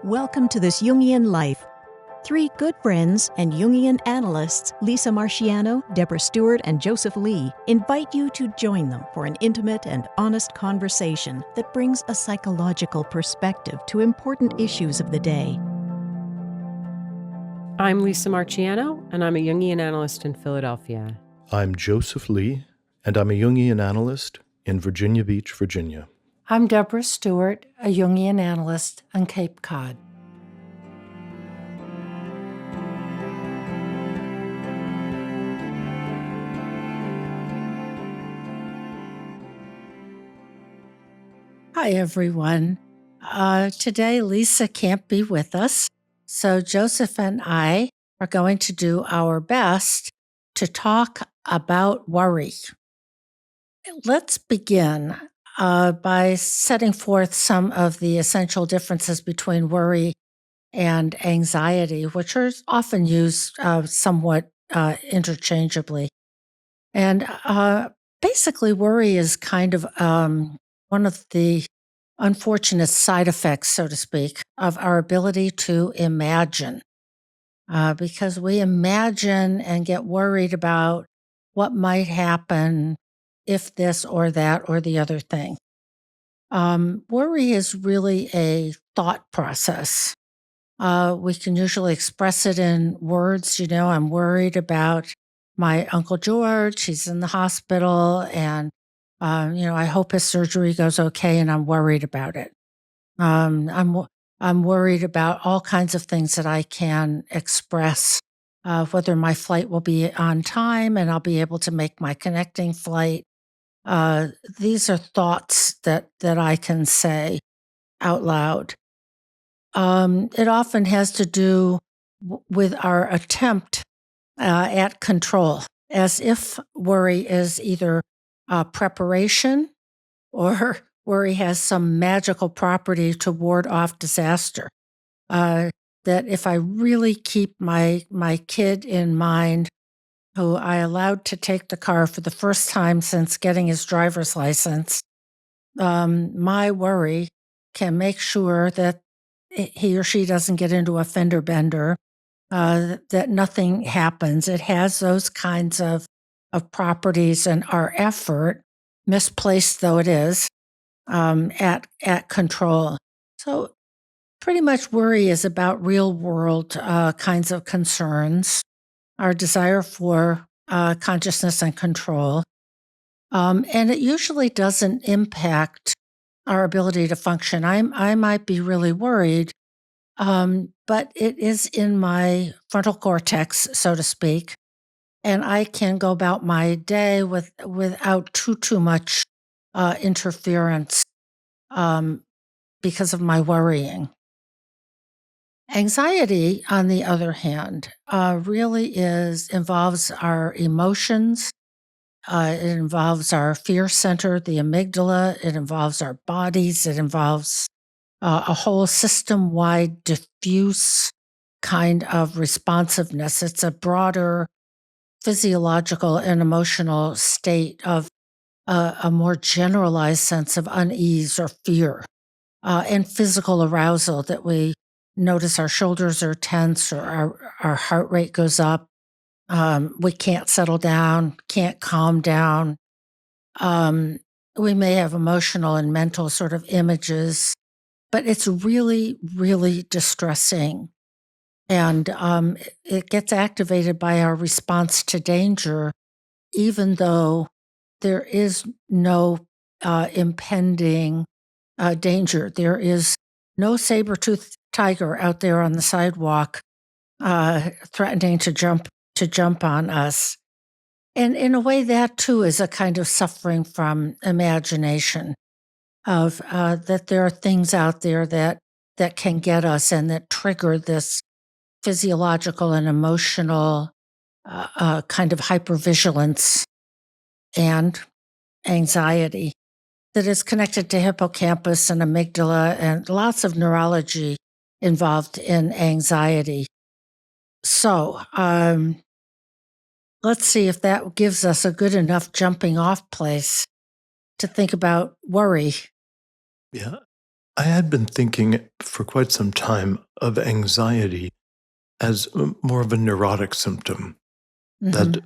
Welcome to This Jungian Life. Three good friends and Jungian analysts, Lisa Marciano, Deborah Stewart, and Joseph Lee, invite you to join them for an intimate and honest conversation that brings a psychological perspective to important issues of the day. I'm Lisa Marciano, and I'm a Jungian analyst in Philadelphia. I'm Joseph Lee, and I'm a Jungian analyst in Virginia Beach, Virginia. I'm Deborah Stewart, a Jungian analyst on Cape Cod. Hi, everyone. Today, Lisa can't be with us, so Joseph and I are going to do our best to talk about worry. Let's begin by setting forth some of the essential differences between worry and anxiety, which are often used somewhat interchangeably. And basically, worry is kind of one of the unfortunate side effects, so to speak, of our ability to imagine. Because we imagine and get worried about what might happen if this or that or the other thing. Worry is really a thought process. We can usually express it in words. I'm worried about my Uncle George. He's in the hospital, and I hope his surgery goes okay, and I'm worried about it. I'm worried about all kinds of things that I can express, whether my flight will be on time and I'll be able to make my connecting flight. These are thoughts that I can say out loud. It often has to do with our attempt at control, as if worry is either preparation or worry has some magical property to ward off disaster. That if I really keep my kid in mind, who I allowed to take the car for the first time since getting his driver's license, my worry can make sure that he or she doesn't get into a fender bender, that nothing happens. It has those kinds of properties, and our effort, misplaced though it is, at control. So pretty much worry is about real world kinds of concerns, our desire for consciousness and control. And it usually doesn't impact our ability to function. I might be really worried, but it is in my frontal cortex, so to speak, and I can go about my day without too much interference because of my worrying. Anxiety, on the other hand, really involves our emotions. It involves our fear center, the amygdala. It involves our bodies. It involves a whole system-wide diffuse kind of responsiveness. It's a broader physiological and emotional state of a more generalized sense of unease or fear, and physical arousal, that we notice our shoulders are tense, or our heart rate goes up. We can't settle down, can't calm down. We may have emotional and mental sort of images, but it's really, really distressing. And it gets activated by our response to danger, even though there is no impending danger. There is no saber-toothed tiger out there on the sidewalk threatening to jump on us. And in a way, that too is a kind of suffering from imagination, of that there are things out there that can get us and that trigger this physiological and emotional kind of hypervigilance and anxiety that is connected to hippocampus and amygdala, and lots of neurology involved in anxiety. So let's see if that gives us a good enough jumping off place to think about worry. Yeah, I had been thinking for quite some time of anxiety as more of a neurotic symptom, Mm-hmm. that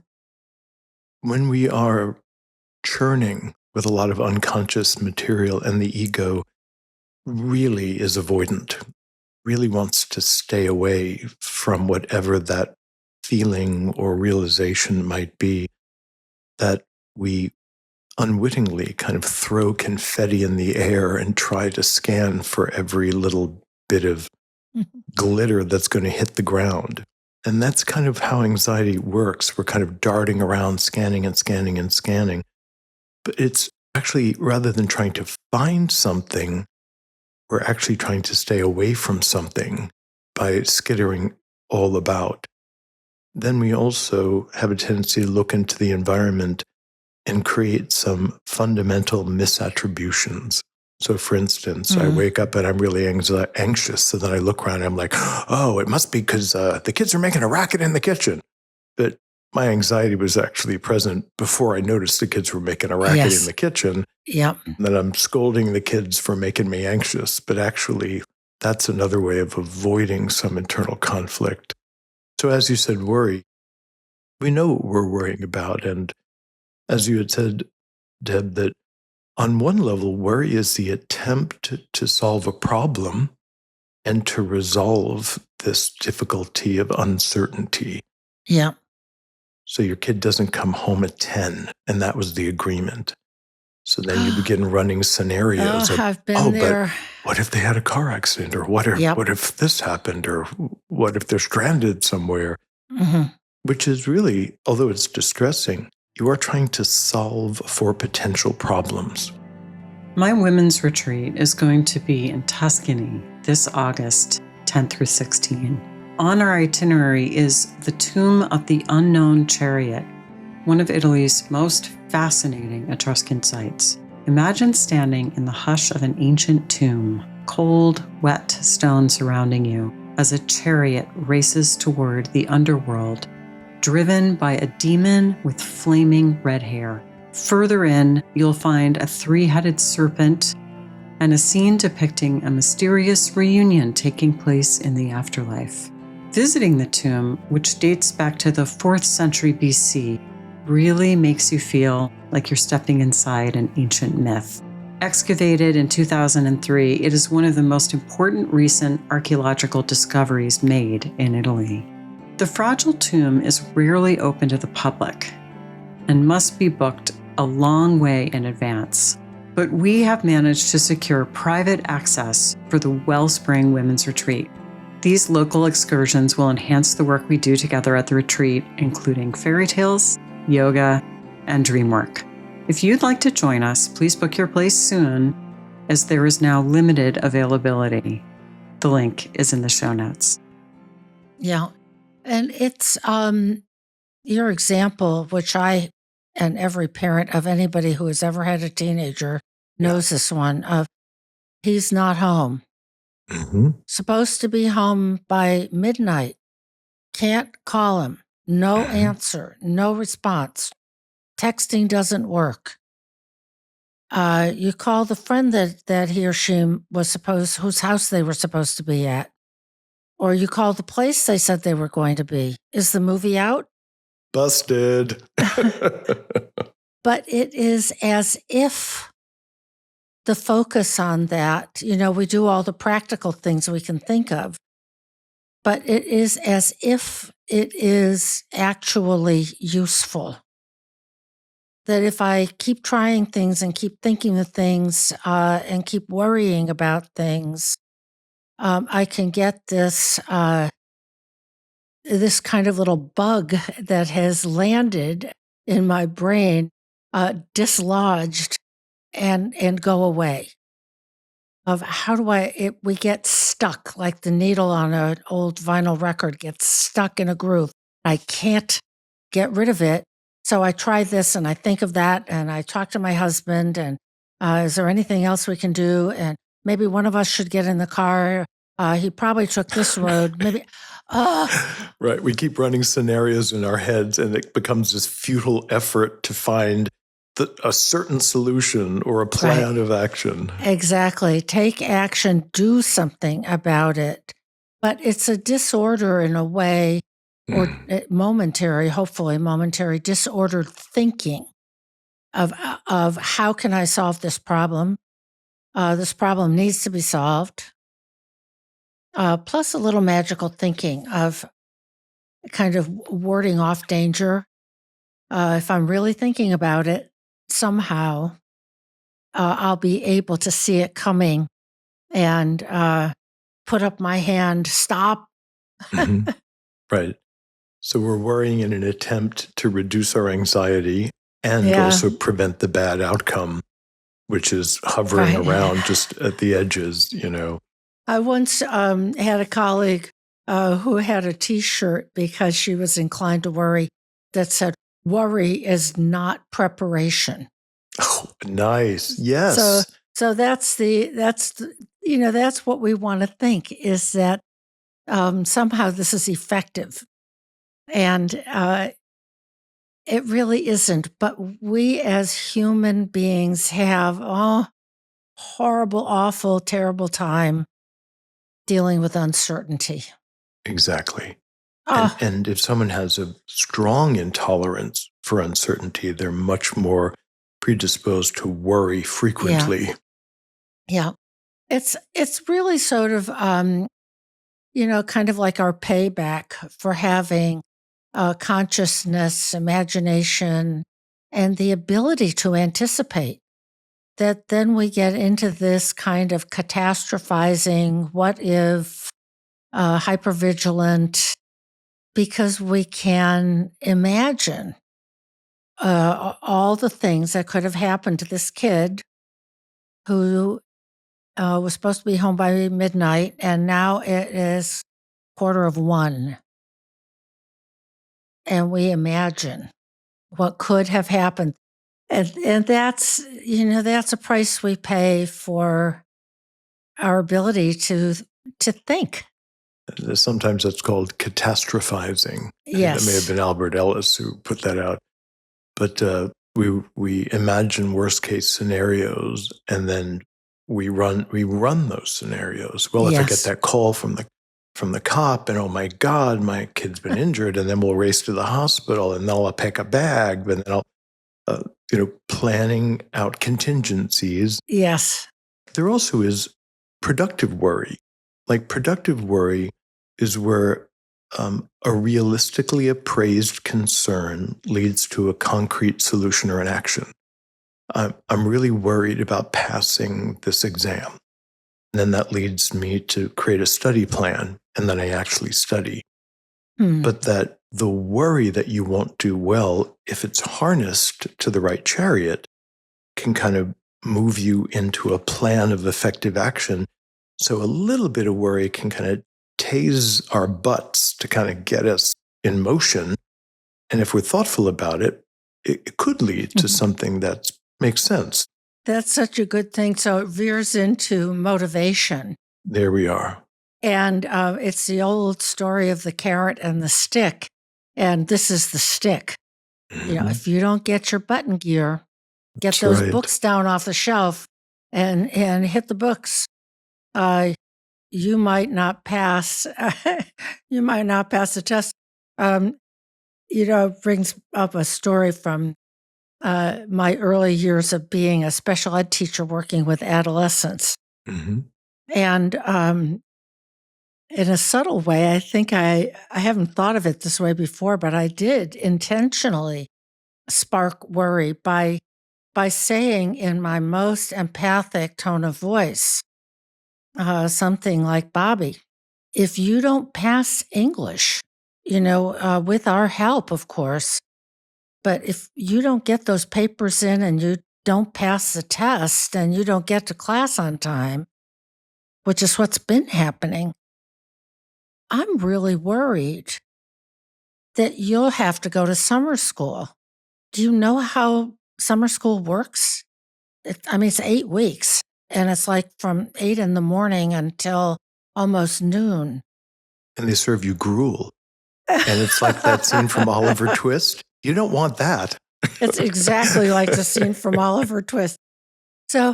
when we are churning with a lot of unconscious material and the ego really is avoidant, really wants to stay away from whatever that feeling or realization might be, that we unwittingly kind of throw confetti in the air and try to scan for every little bit of glitter that's going to hit the ground. And that's kind of how anxiety works. We're kind of darting around, scanning and scanning and scanning. But it's actually, rather than trying to find something, we're actually trying to stay away from something by skittering all about. Then we also have a tendency to look into the environment and create some fundamental misattributions. So, for instance, I wake up and I'm really anxious. So then I look around and I'm like, oh, it must be because the kids are making a racket in the kitchen. But my anxiety was actually present before I noticed the kids were making a racket in the kitchen. Yep. And then I'm scolding the kids for making me anxious. But actually, that's another way of avoiding some internal conflict. So as you said, worry. We know what we're worrying about. And as you had said, Deb, that on one level, worry is the attempt to solve a problem and to resolve this difficulty of uncertainty. Yep. So your kid doesn't come home at 10, and that was the agreement. So then you begin running scenarios of, I've been there. but what if they had a car accident? Or what if this happened? Or what if they're stranded somewhere? Mm-hmm. Which is really, although it's distressing, you are trying to solve for potential problems. My women's retreat is going to be in Tuscany this August 10 through 16. On our itinerary is the Tomb of the Unknown Chariot, one of Italy's most fascinating Etruscan sites. Imagine standing in the hush of an ancient tomb, cold, wet stone surrounding you, as a chariot races toward the underworld, driven by a demon with flaming red hair. Further in, you'll find a three-headed serpent and a scene depicting a mysterious reunion taking place in the afterlife. Visiting the tomb, which dates back to the 4th century BC, really makes you feel like you're stepping inside an ancient myth. Excavated in 2003, it is one of the most important recent archaeological discoveries made in Italy. The fragile tomb is rarely open to the public and must be booked a long way in advance. But we have managed to secure private access for the Wellspring Women's Retreat. These local excursions will enhance the work we do together at the retreat, including fairy tales, yoga, and dream work. If you'd like to join us, please book your place soon, as there is now limited availability. The link is in the show notes. Yeah. And it's your example, which I and every parent of anybody who has ever had a teenager knows this one, of he's not home. Mm-hmm. Supposed to be home by midnight. Can't call him. No answer. No response. Texting doesn't work. You call the friend that he or she whose house they were supposed to be at. Or you call the place they said they were going to be. Is the movie out? Busted. But it is as if the focus on that, we do all the practical things we can think of, but it is as if it is actually useful. That if I keep trying things and keep thinking of things and keep worrying about things, I can get this this kind of little bug that has landed in my brain, dislodged and go away. Of how do we get stuck like the needle on an old vinyl record gets stuck in a groove. I can't get rid of it. So I try this and I think of that and I talk to my husband and is there anything else we can do? And maybe one of us should get in the car. He probably took this road. Maybe. Right. We keep running scenarios in our heads and it becomes this futile effort to find a certain solution or a plan of action. Exactly. Take action, do something about it. But it's a disorder in a way, or hopefully momentary disordered thinking of how can I solve this problem? This problem needs to be solved. Plus a little magical thinking of kind of warding off danger. If I'm really thinking about it, somehow I'll be able to see it coming and put up my hand, stop. Right. So we're worrying in an attempt to reduce our anxiety and also prevent the bad outcome, which is hovering around just at the edges, I once had a colleague who had a T-shirt because she was inclined to worry that said, "Worry is not preparation." Oh, nice. Yes. So that's what we want to think, is that somehow this is effective, and it really isn't. But we as human beings have horrible, awful, terrible time dealing with uncertainty. Exactly. And if someone has a strong intolerance for uncertainty, they're much more predisposed to worry frequently. Yeah. It's really sort of, kind of like our payback for having consciousness, imagination, and the ability to anticipate. That then we get into this kind of catastrophizing, what if, hypervigilant, because we can imagine all the things that could have happened to this kid who was supposed to be home by midnight, and now it is 1:15. And we imagine what could have happened. And that's, that's a price we pay for our ability to think. Sometimes that's called catastrophizing. Yes. That may have been Albert Ellis who put that out. But we imagine worst case scenarios, and then we run those scenarios. Well, if I get that call from the cop, and oh my God, my kid's been injured, and then we'll race to the hospital, and then I'll pack a bag, and then I'll planning out contingencies. Yes. There also is productive worry. Like, productive worry is where a realistically appraised concern leads to a concrete solution or an action. I'm really worried about passing this exam. And then that leads me to create a study plan, and then I actually study. But that the worry that you won't do well, if it's harnessed to the right chariot, can kind of move you into a plan of effective action. So a little bit of worry can kind of tase our butts to kind of get us in motion. And if we're thoughtful about it, it could lead to something that makes sense. That's such a good thing. So it veers into motivation. There we are. And it's the old story of the carrot and the stick. And this is the stick. If you don't get your button gear, get those books down off the shelf and hit the books, you might not pass. You might not pass the test. It brings up a story from my early years of being a special ed teacher working with adolescents. And in a subtle way, I think I haven't thought of it this way before, but I did intentionally spark worry by saying in my most empathic tone of voice, something like, "Bobby, if you don't pass English, with our help, of course, but if you don't get those papers in and you don't pass the test and you don't get to class on time," which is what's been happening, "I'm really worried that you'll have to go to summer school. Do you know how summer school works? It's 8 weeks, and it's like from 8 in the morning until almost noon." And they serve you gruel. And it's like that scene from Oliver Twist. You don't want that. It's exactly like the scene from Oliver Twist. So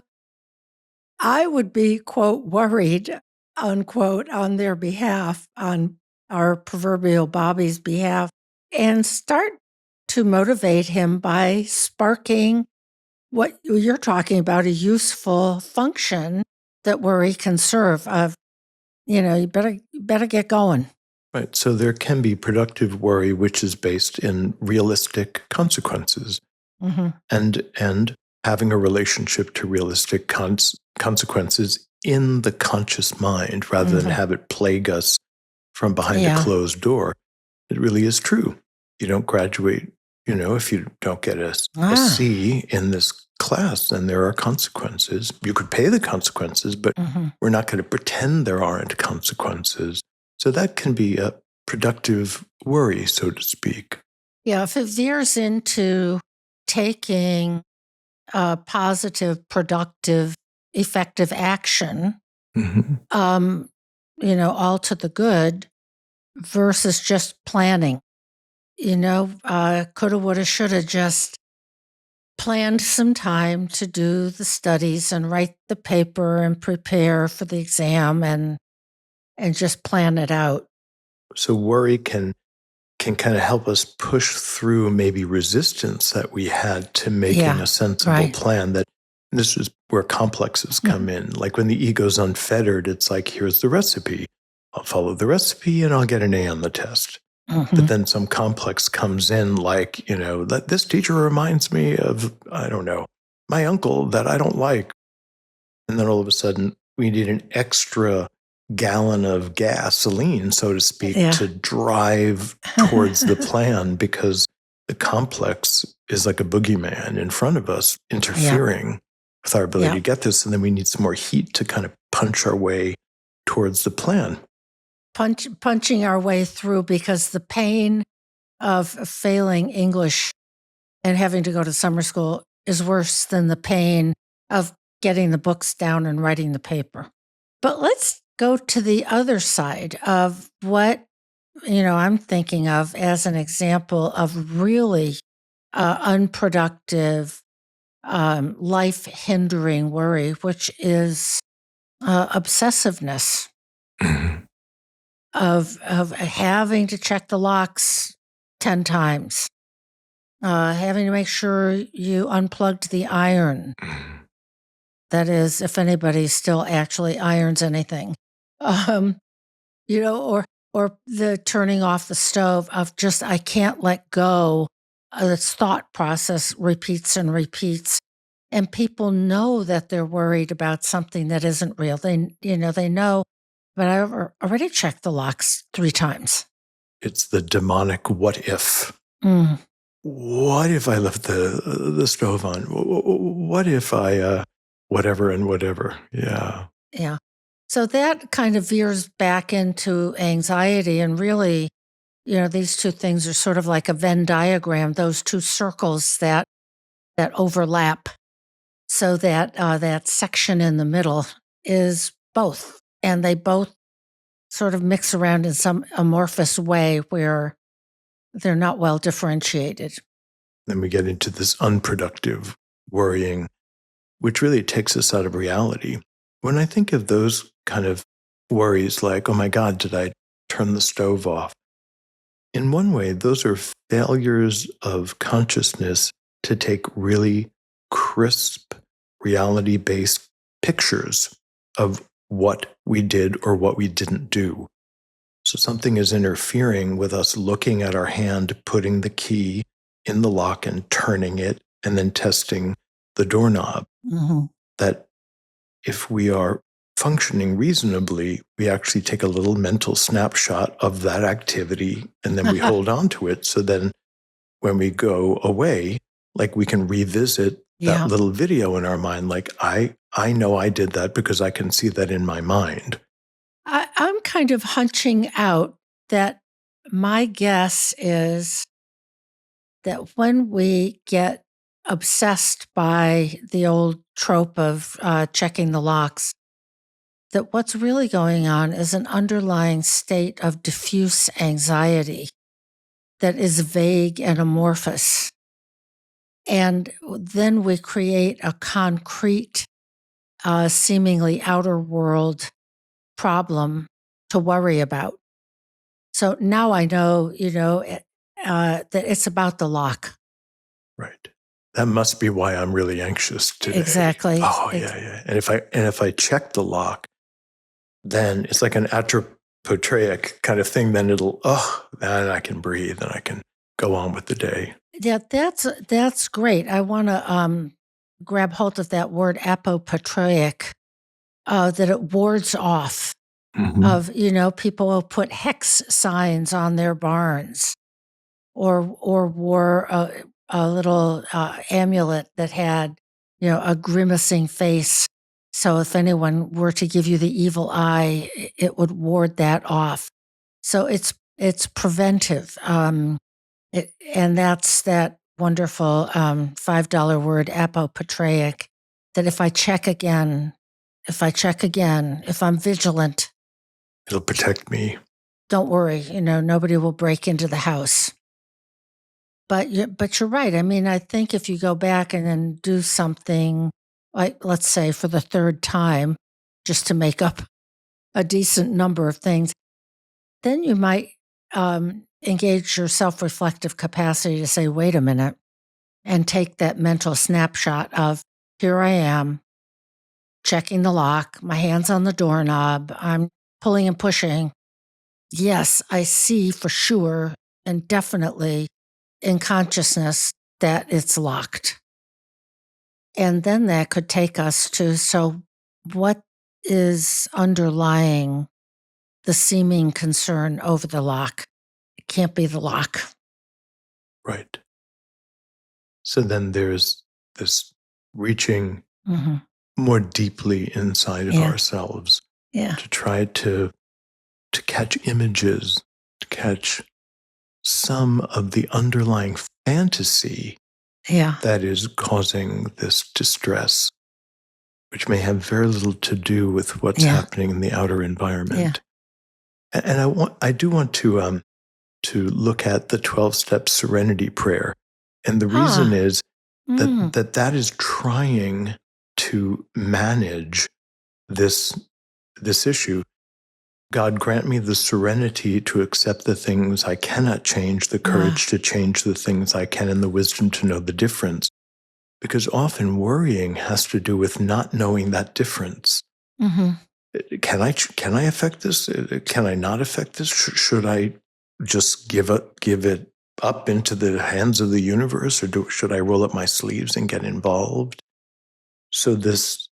I would be, quote, worried, unquote, on their behalf, on our proverbial Bobby's behalf, and start to motivate him by sparking what you're talking about, a useful function that worry can serve of, you better get going. Right. So there can be productive worry, which is based in realistic consequences, Mm-hmm. and having a relationship to realistic consequences in the conscious mind, rather than have it plague us from behind a closed door. It really is true. You don't graduate, if you don't get a C in this class, then there are consequences. You could pay the consequences, but we're not going to pretend there aren't consequences. So that can be a productive worry, so to speak. Yeah, if it veers into taking positive, productive, effective action, all to the good versus just planning. Coulda, woulda, shoulda, just planned some time to do the studies and write the paper and prepare for the exam and just plan it out. So worry can kind of help us push through maybe resistance that we had to making a sensible plan. That this is where complexes come in. Like when the ego's unfettered, it's like, here's the recipe. I'll follow the recipe and I'll get an A on the test. But then some complex comes in, like, that this teacher reminds me of, I don't know, my uncle that I don't like. And then all of a sudden we need an extra gallon of gasoline, so to speak, to drive towards the plan, because the complex is like a boogeyman in front of us, interfering with our ability to get this. And then we need some more heat to kind of punch our way towards the plan. Punching our way through, because the pain of failing English and having to go to summer school is worse than the pain of getting the books down and writing the paper. But let's go to the other side of what, I'm thinking of as an example of really unproductive, life-hindering worry, which is obsessiveness. Of having to check the locks 10 times, having to make sure you unplugged the iron. That is, if anybody still actually irons anything, or the turning off the stove of just, I can't let go. This thought process repeats and repeats. And people know that they're worried about something that isn't real. They know, but I already checked the locks 3 times. It's the demonic what if. What if I left the stove on? What if I whatever and whatever? Yeah. So that kind of veers back into anxiety, and really, these two things are sort of like a Venn diagram, those two circles that overlap, so that that section in the middle is both. And they both sort of mix around in some amorphous way where they're not well differentiated. Then we get into this unproductive worrying, which really takes us out of reality. When I think of those kind of worries, like, oh my God, did I turn the stove off? In one way, those are failures of consciousness to take really crisp, reality-based pictures of what we did or what we didn't do. So something is interfering with us looking at our hand, putting the key in the lock and turning it, and then testing the doorknob. That if we are functioning reasonably, we actually take a little mental snapshot of that activity, and then we hold on to it. So then when we go away, like, we can revisit that little video in our mind, like, I know I did that because I can see that in my mind. I'm kind of hunching out that my guess is that when we get obsessed by the old trope of checking the locks, that what's really going on is an underlying state of diffuse anxiety that is vague and amorphous. And then we create a concrete, seemingly outer world problem to worry about. So now I know, that it's about the lock. Right. That must be why I'm really anxious today. Exactly. Oh, yeah. And if I check the lock, then it's like an atropotreic kind of thing. Then then I can breathe and I can go on with the day. Yeah, that's great. I want to grab hold of that word apopatreic, that it wards off of, people will put hex signs on their barns or wore a little amulet that had, a grimacing face. So if anyone were to give you the evil eye, it would ward that off. So it's preventive. And that's that wonderful $5 word apopatreic, that if I check again, if I'm vigilant, It'll protect me. don't worry, nobody will break into the house. But you're right. I mean, I think if you go back and then do something, like, let's say for the third time, just to make up a decent number of things, then you might engage your self-reflective capacity to say, wait a minute, and take that mental snapshot of, here I am, checking the lock, my hand's on the doorknob, I'm pulling and pushing. Yes, I see for sure and definitely in consciousness that it's locked. And then that could take us to, so what is underlying the seeming concern over the lock? It can't be the lock. Right. So then there's this reaching more deeply inside of ourselves to try to catch images, to catch some of the underlying fantasy that is causing this distress, which may have very little to do with what's happening in the outer environment. And I do want to look at the 12-step serenity prayer. And the reason is that is trying to manage this issue. God, grant me the serenity to accept the things I cannot change, the courage to change the things I can, and the wisdom to know the difference. Because often worrying has to do with not knowing that difference. Can I affect this? Can I not affect this? Should I just give it up into the hands of the universe, or should I roll up my sleeves and get involved? So this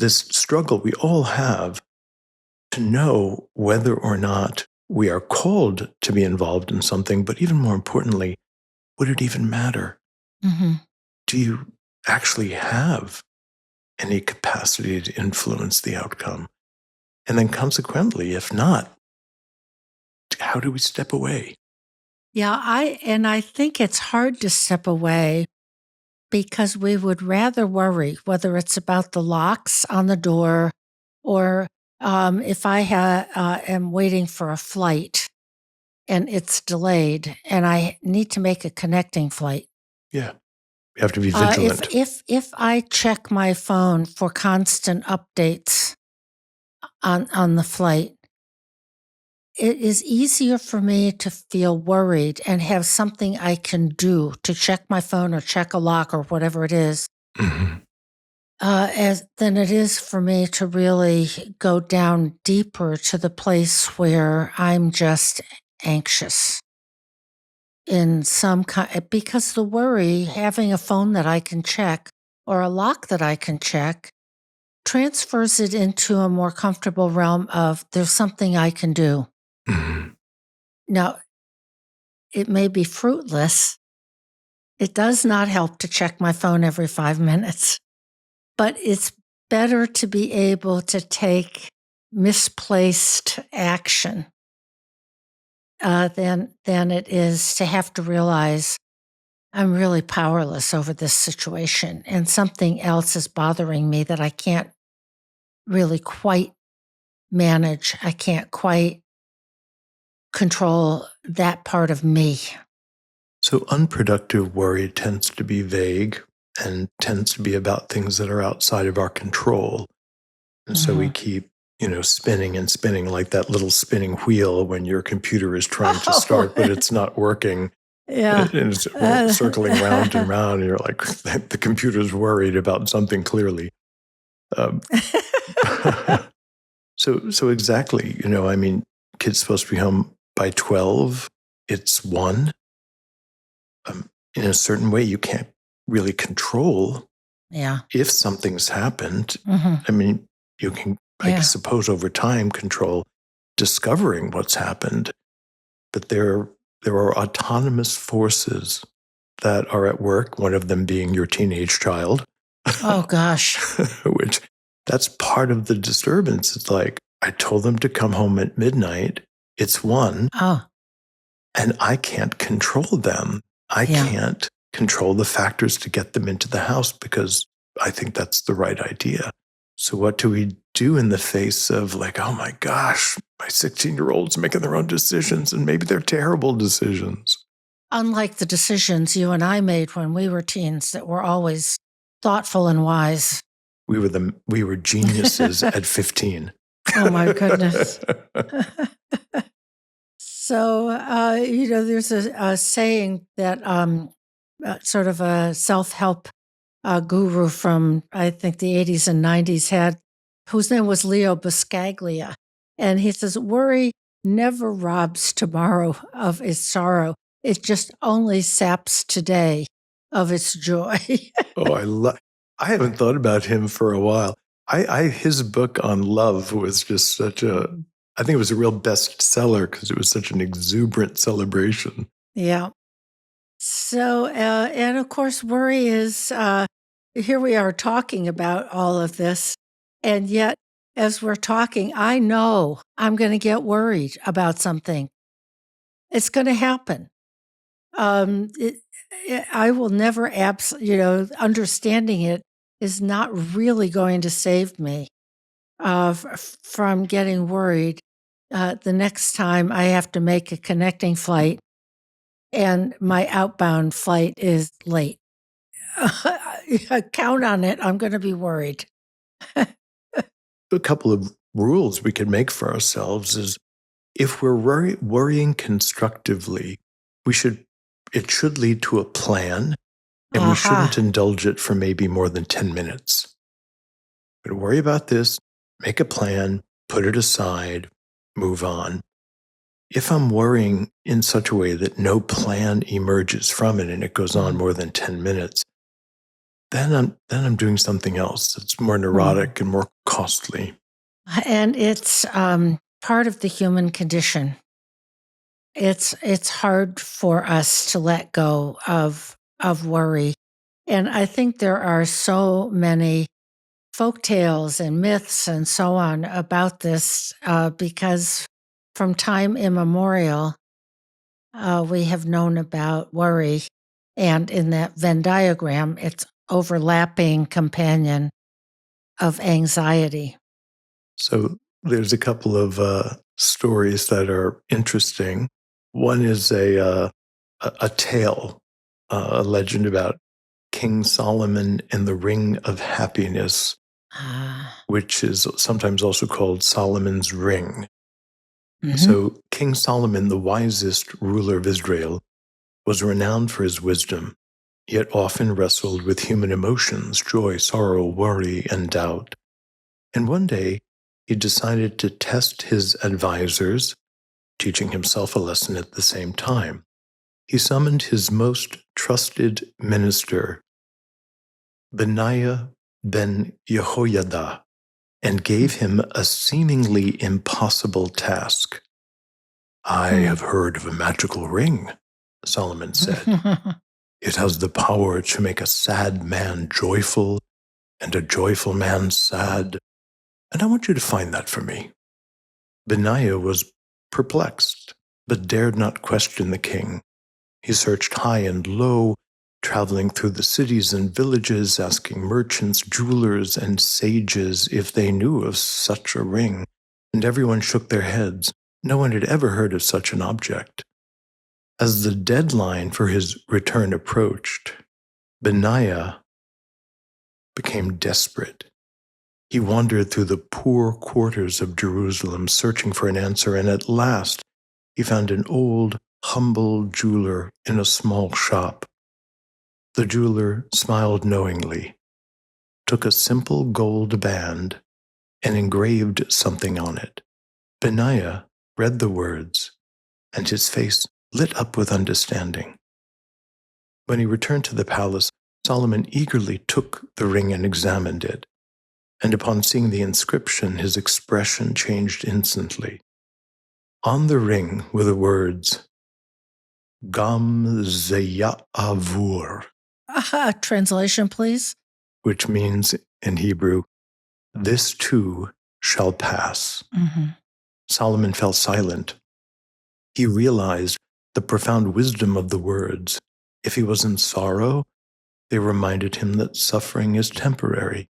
struggle we all have to know whether or not we are called to be involved in something, but even more importantly, would it even matter? Do you actually have any capacity to influence the outcome? And then consequently, if not, how do we step away? Yeah, I think it's hard to step away because we would rather worry, whether it's about the locks on the door or if I am waiting for a flight and it's delayed and I need to make a connecting flight. Yeah, we have to be vigilant. If I check my phone for constant updates on the flight, it is easier for me to feel worried and have something I can do to check my phone or check a lock or whatever it is, than it is for me to really go down deeper to the place where I'm just anxious in some kind, because the worry, having a phone that I can check or a lock that I can check, transfers it into a more comfortable realm of there's something I can do. Now, it may be fruitless. It does not help to check my phone every 5 minutes, but it's better to be able to take misplaced action than it is to have to realize I'm really powerless over this situation and something else is bothering me that I can't really quite manage. I can't quite control that part of me. So unproductive worry tends to be vague and tends to be about things that are outside of our control. And so we keep, spinning and spinning like that little spinning wheel when your computer is trying to start, but it's not working. Yeah. And it's circling round and round. And you're like, the computer's worried about something clearly. Um, so exactly, kids supposed to be home by 12. It's 1. In a certain way, you can't really control if something's happened. I mean, you can, I suppose, over time control discovering what's happened, but there are autonomous forces that are at work, one of them being your teenage child. Oh, gosh. Which, that's part of the disturbance. It's like, I told them to come home at midnight. It's 1. Oh. And I can't control them. I can't control the factors to get them into the house because I think that's the right idea. So what do we do in the face of like, oh my gosh, my 16-year-old's making their own decisions and maybe they're terrible decisions? Unlike the decisions you and I made when we were teens that were always thoughtful and wise. We were geniuses at 15. Oh my goodness. So, there's a saying that sort of a self-help guru from, I think, the 80s and 90s had, whose name was Leo Buscaglia. And he says, worry never robs tomorrow of its sorrow. It just only saps today of its joy. Oh, I haven't thought about him for a while. His book on love was just such I think it was a real bestseller because it was such an exuberant celebration. Yeah. So, and of course, worry is, here we are talking about all of this. And yet, as we're talking, I know I'm going to get worried about something. It's going to happen. I will never understanding it is not really going to save me from getting worried the next time I have to make a connecting flight and my outbound flight is late. Count on it. I'm going to be worried. A couple of rules we could make for ourselves is if we're worrying constructively, it should lead to a plan, and we shouldn't indulge it for maybe more than 10 minutes. But worry about this, make a plan, put it aside, move on. If I'm worrying in such a way that no plan emerges from it and it goes on more than 10 minutes, then I'm doing something else that's more neurotic and more costly. And it's part of the human condition. It's hard for us to let go of worry. And I think there are so many folk tales and myths and so on about this because from time immemorial, we have known about worry. And in that Venn diagram, it's overlapping companion of anxiety. So there's a couple of stories that are interesting. One is a tale, a legend about King Solomon and the Ring of Happiness, which is sometimes also called Solomon's Ring. Mm-hmm. So King Solomon, the wisest ruler of Israel, was renowned for his wisdom, yet often wrestled with human emotions, joy, sorrow, worry, and doubt. And one day, he decided to test his advisors, teaching himself a lesson at the same time. He summoned his most trusted minister, Benaiah ben Jehoiada, and gave him a seemingly impossible task. I have heard of a magical ring, Solomon said. It has the power to make a sad man joyful and a joyful man sad. And I want you to find that for me. Benaiah was perplexed, but dared not question the king. He searched high and low, traveling through the cities and villages, asking merchants, jewelers, and sages if they knew of such a ring, and everyone shook their heads. No one had ever heard of such an object. As the deadline for his return approached, Benaiah became desperate. He wandered through the poor quarters of Jerusalem searching for an answer, and at last he found an old, humble jeweler in a small shop. The jeweler smiled knowingly, took a simple gold band, and engraved something on it. Benaiah read the words, and his face lit up with understanding. When he returned to the palace, Solomon eagerly took the ring and examined it, and upon seeing the inscription, his expression changed instantly. On the ring were the words, Gam Zeya'avur, Translation, please. which means in Hebrew, this too shall pass. Mm-hmm. Solomon fell silent. He realized the profound wisdom of the words. If he was in sorrow, they reminded him that suffering is temporary.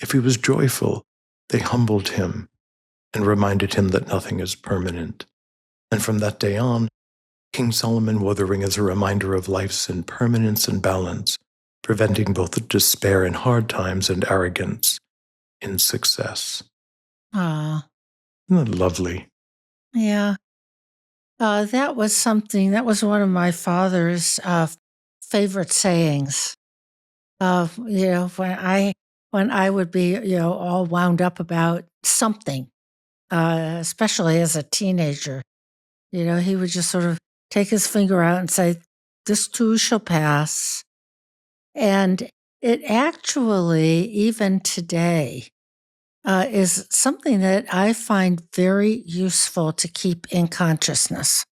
If he was joyful, they humbled him and reminded him that nothing is permanent. And from that day on, King Solomon wore the ring as a reminder of life's impermanence and balance, preventing both despair in hard times and arrogance in success. Ah, Isn't that lovely? yeah. That was one of my father's favorite sayings. When I would be, all wound up about something, especially as a teenager, he would just sort of take his finger out and say, this too shall pass. And it actually, even today, is something that I find very useful to keep in consciousness.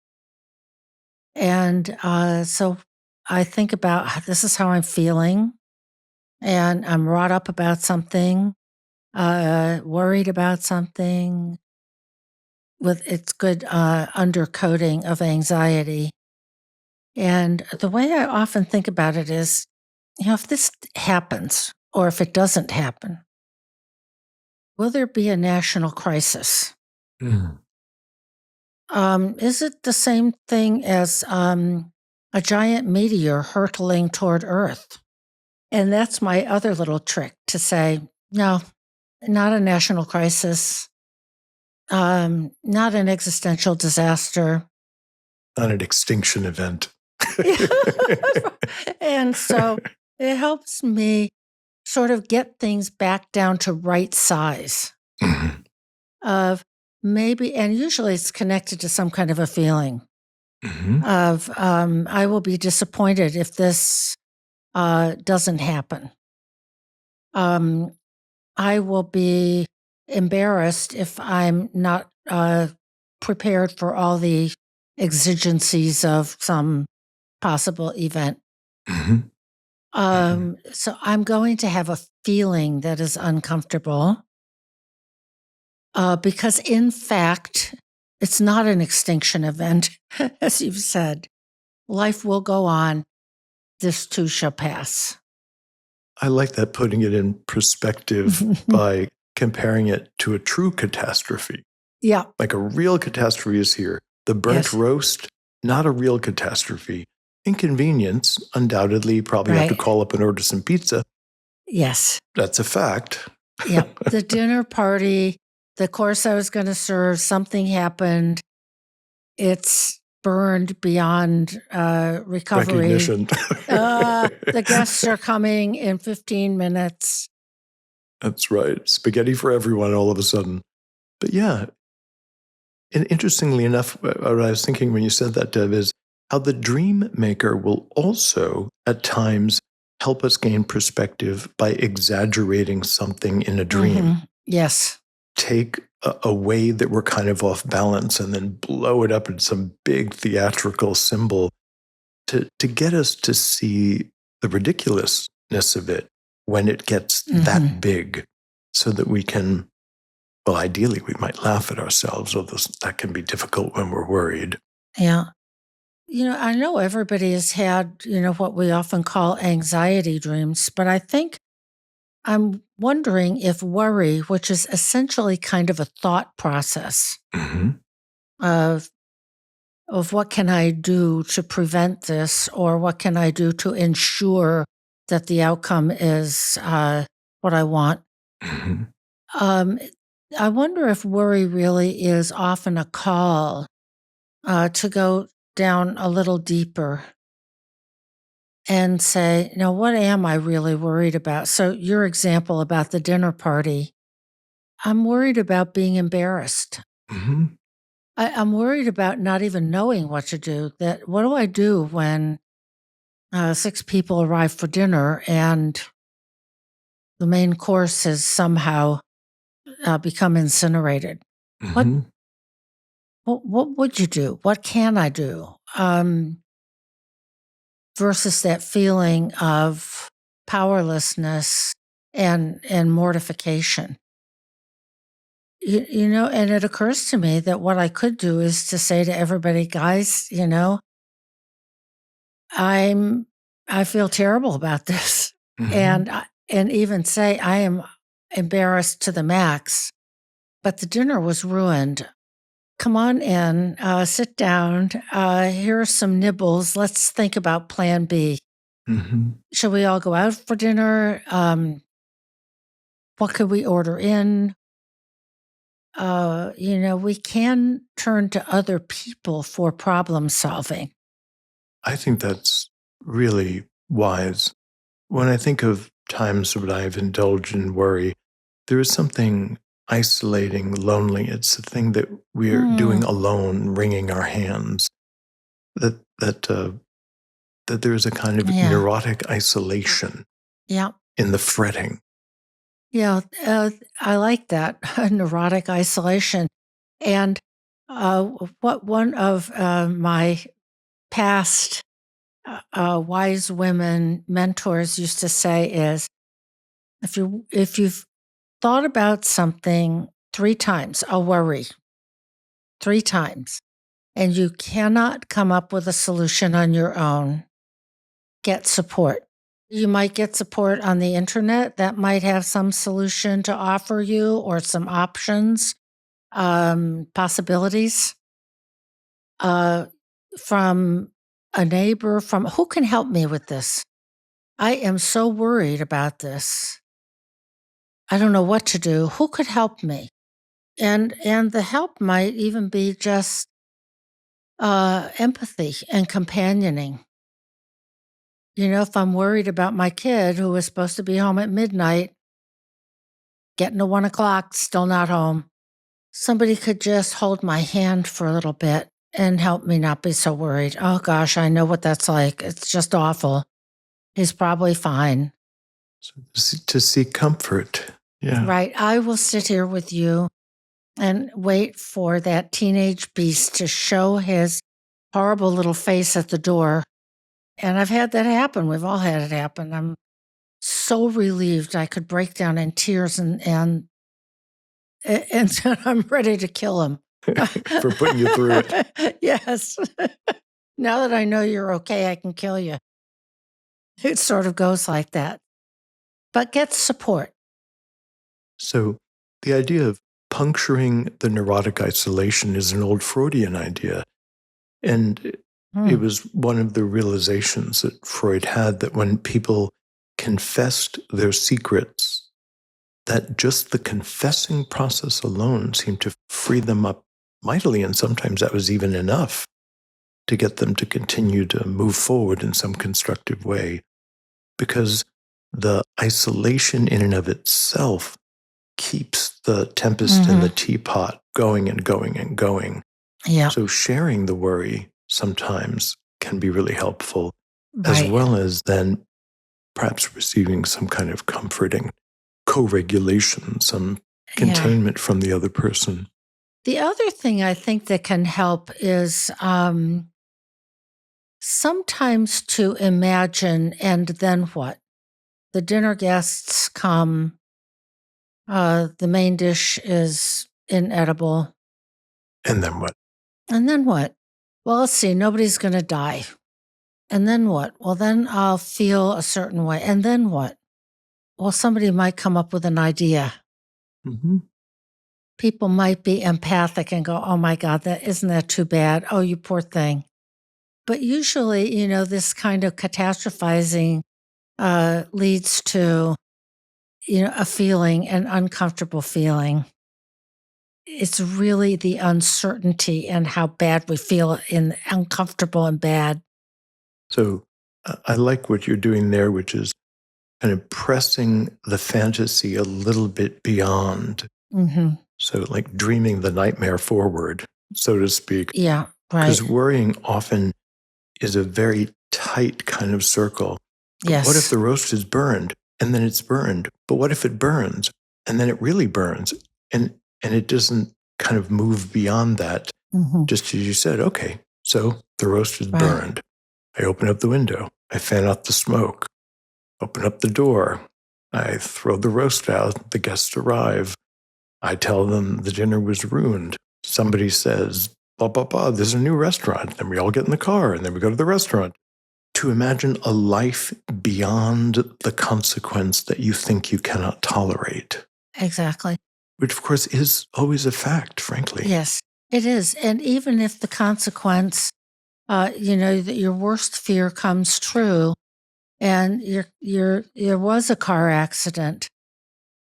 And so I think about this is how I'm feeling, and I'm wrought up about something, worried about something, with its good undercoating of anxiety. And the way I often think about it is, if this happens, or if it doesn't happen, will there be a national crisis? Mm. Is it the same thing as a giant meteor hurtling toward Earth? And that's my other little trick to say, no, not a national crisis, not an existential disaster. Not an extinction event. And so it helps me sort of get things back down to right size of maybe, and usually it's connected to some kind of a feeling of I will be disappointed if this doesn't happen. I will be embarrassed if I'm not prepared for all the exigencies of some possible event. So I'm going to have a feeling that is uncomfortable because, in fact, it's not an extinction event, as you've said. Life will go on. This too shall pass. I like that, putting it in perspective by comparing it to a true catastrophe. Yeah. Like a real catastrophe is here. The burnt roast, not a real catastrophe. Inconvenience, undoubtedly, probably have to call up and order some pizza. Yes. That's a fact. Yeah. The dinner party, the course I was going to serve, something happened. It's burned beyond recovery. Recognition. The guests are coming in 15 minutes. That's right. Spaghetti for everyone all of a sudden. But yeah, and interestingly enough, what I was thinking when you said that, Deb, is how the dream maker will also at times help us gain perspective by exaggerating something in a dream. Yes. Take a way that we're kind of off balance and then blow it up in some big theatrical symbol to get us to see the ridiculousness of it when it gets that big, so that we can, well, ideally we might laugh at ourselves, although that can be difficult when we're worried. Yeah. I know everybody has had, what we often call anxiety dreams, but I think I'm wondering if worry, which is essentially kind of a thought process of of what can I do to prevent this, or what can I do to ensure that the outcome is what I want. Mhm. I wonder if worry really is often a call to go down a little deeper and say, what am I really worried about? So, your example about the dinner party, I'm worried about being embarrassed. Mhm. I'm worried about not even knowing what to do. That what do I do when 6 people arrive for dinner and the main course has somehow become incinerated? What Mhm. what would you do? What can I do? Versus that feeling of powerlessness and mortification. And it occurs to me that what I could do is to say to everybody, guys, I'm I feel terrible about this. Mhm. And even say I am embarrassed to the max, but the dinner was ruined. Come on in, sit down. Here are some nibbles. Let's think about plan B. Mhm. Shall we all go out for dinner? What could we order in? We can turn to other people for problem solving. I think that's really wise. When I think of times when I've indulged in worry, there is something isolating, lonely. It's a thing that we're doing Mm, alone, wringing our hands. That there is a kind of yeah, neurotic isolation yeah, in the fretting. yeah. I like that neurotic isolation. And what one of my past wise women mentors used to say is, if you've thought about something 3 times, a worry 3 times, and you cannot come up with a solution on your own, get support. You might get support on the internet that might have some solution to offer you, or some options, possibilities, uh, from a neighbor, from who can help me with this. I am so worried about this. I don't know what to do. Who could help me? And the help might even be just empathy and companioning. If I'm worried about my kid who was supposed to be home at midnight, getting to 1 o'clock, still not home, somebody could just hold my hand for a little bit and help me not be so worried. Oh gosh, I know what that's like. It's just awful. He's probably fine. So to seek comfort. Yeah. Right. I will sit here with you and wait for that teenage beast to show his horrible little face at the door. And I've had that happen. We've all had it happen. I'm so relieved I could break down in tears and I'm ready to kill him. For putting you through it. Yes. Now that I know you're okay, I can kill you. It sort of goes like that. But get support. So the idea of puncturing the neurotic isolation is an old Freudian idea. And it Hmm. was one of the realizations that Freud had, that when people confessed their secrets, that just the confessing process alone seemed to free them up mightily. And sometimes that was even enough to get them to continue to move forward in some constructive way, because the isolation in and of itself keeps the tempest in the Mm-hmm. teapot going and going and going. Yeah. So sharing the worry sometimes can be really helpful, as Right. well as then perhaps receiving some kind of comforting co-regulation, some Yeah. containment from the other person. The other thing I think that can help is sometimes to imagine, and then what? The dinner guests come, the main dish is inedible. And then what? And then what? Well, let's see, nobody's going to die. And then what? Well, then I'll feel a certain way. And then what? Well, somebody might come up with an idea. Mm-hmm. people might be empathic and go, oh my God, isn't that too bad? Oh, you poor thing. But usually, this kind of catastrophizing leads to, a feeling, an uncomfortable feeling. It's really the uncertainty and how bad we feel in uncomfortable and bad. So I like what you're doing there, which is kind of pressing the fantasy a little bit beyond. Mm-hmm. So, like dreaming the nightmare forward, so to speak. Yeah, right. Because worrying often is a very tight kind of circle. Yes. What if the roast is burned and then it's burned? But what if it burns and then it really burns? And it doesn't kind of move beyond that. Mm-hmm. Just as you said, okay, so the roast is Right. burned. I open up the window. I fan out the smoke. Open up the door. I throw the roast out. The guests arrive. I tell them the dinner was ruined. Somebody says, blah, blah, blah, there's a new restaurant. Then we all get in the car and then we go to the restaurant. To imagine a life beyond the consequence that you think you cannot tolerate. Exactly. Which, of course, is always a fact, frankly. Yes, it is. And even if the consequence, that your worst fear comes true, and there was a car accident,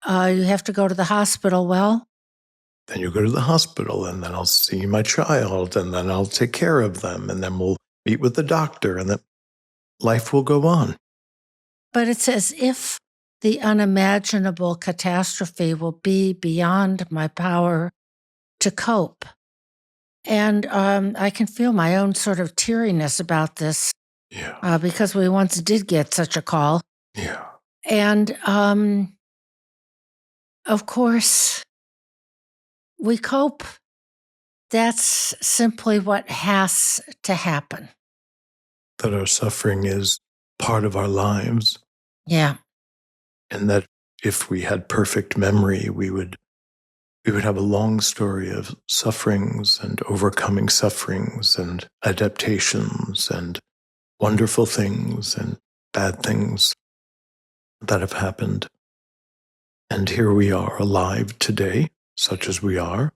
you have to go to the hospital. Well, then you go to the hospital, and then I'll see my child, and then I'll take care of them, and then we'll meet with the doctor, and then life will go on. But it's as if the unimaginable catastrophe will be beyond my power to cope. And I can feel my own sort of teariness about this. Yeah. Because we once did get such a call. Yeah. And of course, we cope. That's simply what has to happen. That our suffering is part of our lives. Yeah. And that if we had perfect memory, we would have a long story of sufferings and overcoming sufferings and adaptations and wonderful things and bad things that have happened. And here we are alive today, such as we are.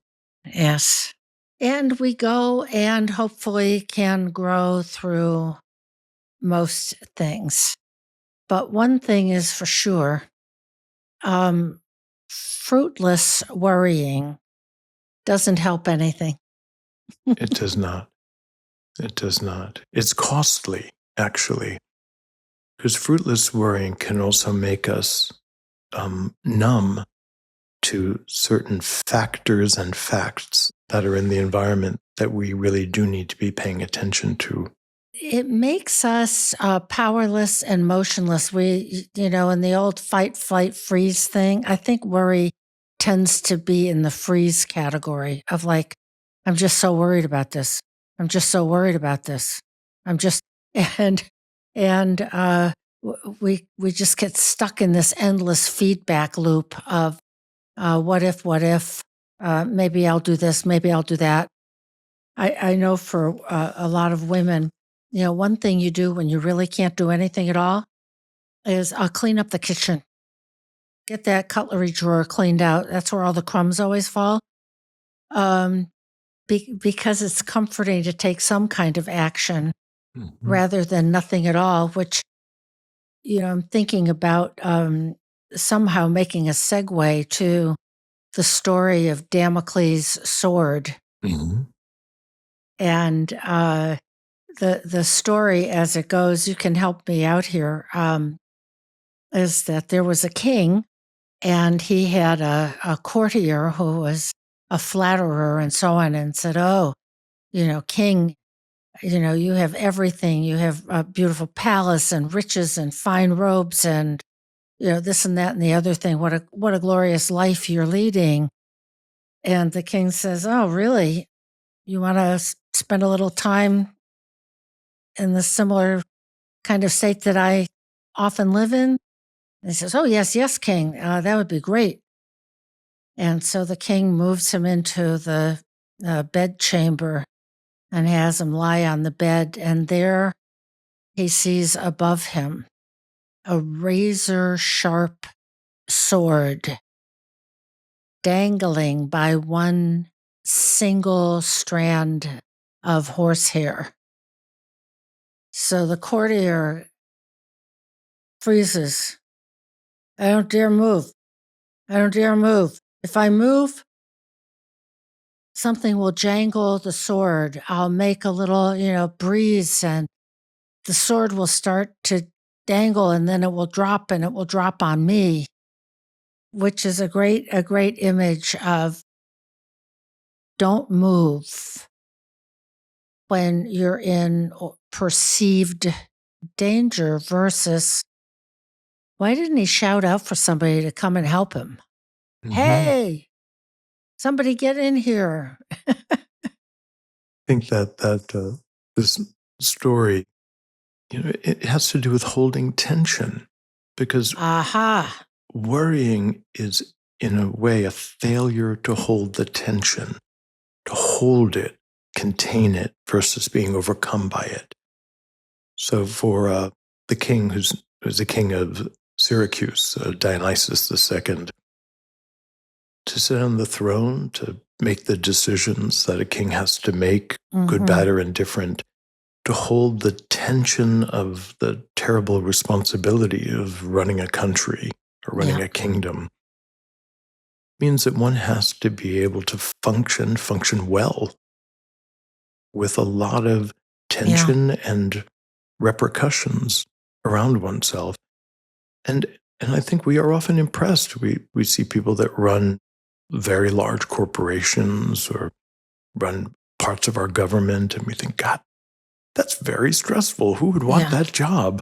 Yes. And we go and hopefully can grow through most things. But one thing is for sure, fruitless worrying doesn't help anything. It does not. It does not. It's costly, actually, because fruitless worrying can also make us numb to certain factors and facts that are in the environment that we really do need to be paying attention to. It makes us powerless and motionless. We, in the old fight, flight, freeze thing, I think worry tends to be in the freeze category of like, I'm just so worried about this. I'm just so worried about this. And we just get stuck in this endless feedback loop of what if, maybe I'll do this, maybe I'll do that. I know for a lot of women, one thing you do when you really can't do anything at all is clean up the kitchen. Get that cutlery drawer cleaned out. That's where all the crumbs always fall. Because it's comforting to take some kind of action rather than nothing at all, which, I'm thinking about somehow making a segue to the story of Damocles' sword. Mm-hmm. And the story as it goes, you can help me out here, is that there was a king and he had a courtier who was a flatterer and so on, and said, oh, king, you have everything. You have a beautiful palace and riches and fine robes and, this and that and the other thing. What a glorious life you're leading. And the king says, oh, really? You want to spend a little time in the similar kind of state that I often live in? And he says, oh, yes, king, that would be great. And so the king moves him into the bed chamber and has him lie on the bed. And there he sees above him a razor sharp sword. dangling by one single strand of horsehair. So the courtier freezes. I don't dare move. I don't dare move. If I move, something will jangle the sword. I'll make a little, breeze, and the sword will start to dangle, and then it will drop, and it will drop on me, which is a great image of don't move when you're in perceived danger versus why didn't he shout out for somebody to come and help him? Mhm. Hey, somebody get in here. I think that this story, it has to do with holding tension, because Aha. worrying is, in a way, a failure to hold the tension, to hold it, contain it, versus being overcome by it. So for the king who's the king of Syracuse, Dionysius II, to sit on the throne, to make the decisions that a king has to make, good, bad, or indifferent, to hold the tension of the terrible responsibility of running a country or running a kingdom, means that one has to be able to function well with a lot of tension and repercussions around oneself. And I think we are often impressed. We see people that run very large corporations or run parts of our government, and we think, God, that's very stressful. Who would want that job?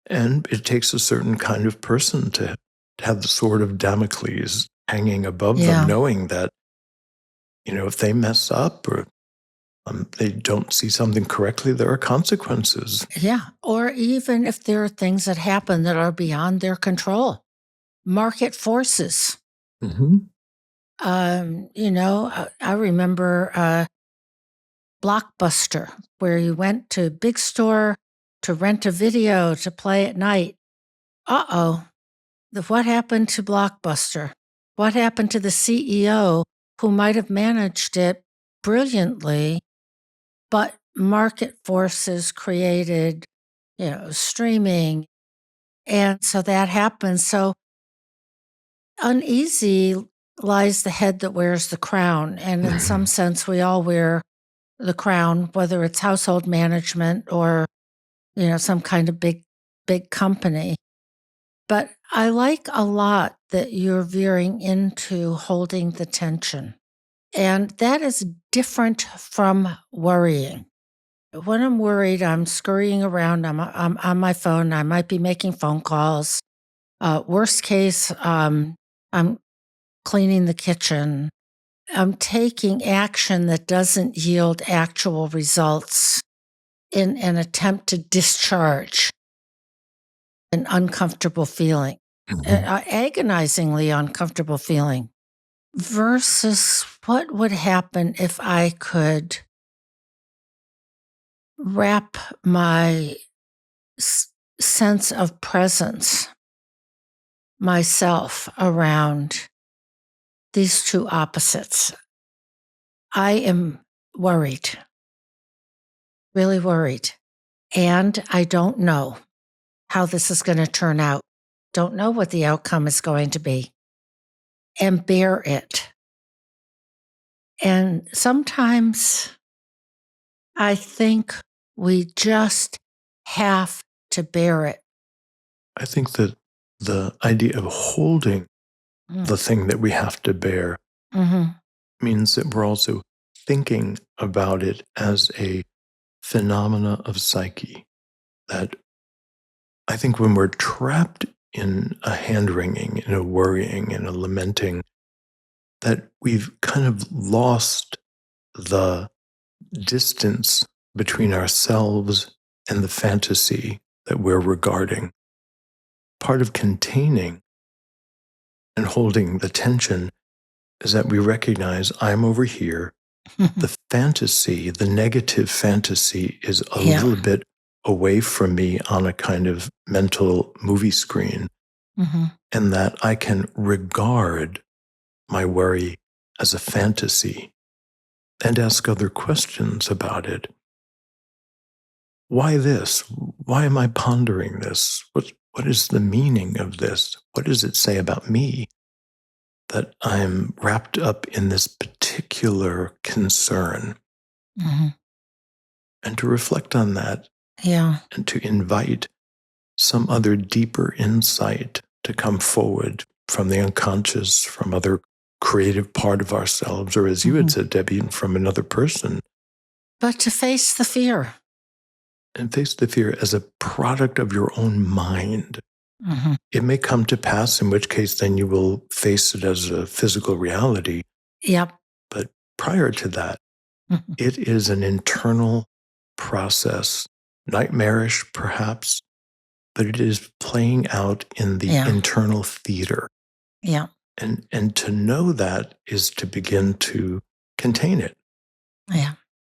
And it takes a certain kind of person to have the sword of Damocles hanging above them, knowing that, if they mess up or they don't see something correctly, there are consequences. Yeah. Or even if there are things that happen that are beyond their control, market forces. Mm-hmm. I remember Blockbuster, where you went to a big store to rent a video to play at night. What happened to Blockbuster? What happened to the CEO who might have managed it brilliantly, but market forces created, streaming. And so that happens. So uneasy lies the head that wears the crown. And in some sense, we all wear the crown, whether it's household management or, some kind of big company. But I like a lot that you're veering into holding the tension. And that is different from worrying. When I'm worried, I'm scurrying around. I'm on my phone. I might be making phone calls. Worst case, I'm cleaning the kitchen. I'm taking action that doesn't yield actual results in an attempt to discharge an uncomfortable feeling, agonizingly uncomfortable feeling, versus what would happen if I could wrap my sense of presence, myself, around these two opposites. I am worried, really worried, and I don't know how this is going to turn out. Don't know what the outcome is going to be, and bear it. And sometimes I think we just have to bear it. I think that the idea of holding the thing that we have to bear means that we're also thinking about it as a phenomena of psyche. That I think when we're trapped in a hand-wringing, in a worrying, in a lamenting, that we've kind of lost the distance between ourselves and the fantasy that we're regarding. Part of containing and holding the tension is that we recognize I'm over here. The fantasy, the negative fantasy, is a little bit away from me on a kind of mental movie screen, and that I can regard my worry as a fantasy and ask other questions about it. Why this? Why am I pondering this? What is the meaning of this? What does it say about me that I'm wrapped up in this particular concern? Mm-hmm. And to reflect on that Yeah. and to invite some other deeper insight to come forward from the unconscious, from other creative part of ourselves, or as you had said, Debbie, from another person. But to face the fear. And face the fear as a product of your own mind. Mm-hmm. It may come to pass, in which case then you will face it as a physical reality. Yep. But prior to that, Mm-hmm. it is an internal process, nightmarish perhaps, but it is playing out in the internal theater. Yeah. And to know that is to begin to contain it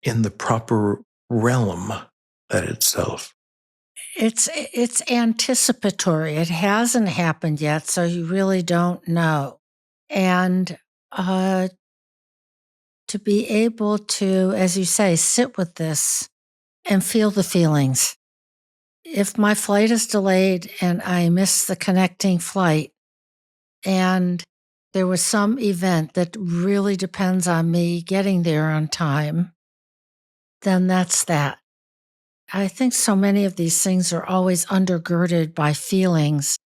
in the proper realm that itself. It's anticipatory. It hasn't happened yet, so you really don't know. And to be able to, as you say, sit with this and feel the feelings. If my flight is delayed and I miss the connecting flight, and there was some event that really depends on me getting there on time, then that's that. I think so many of these things are always undergirded by feelings,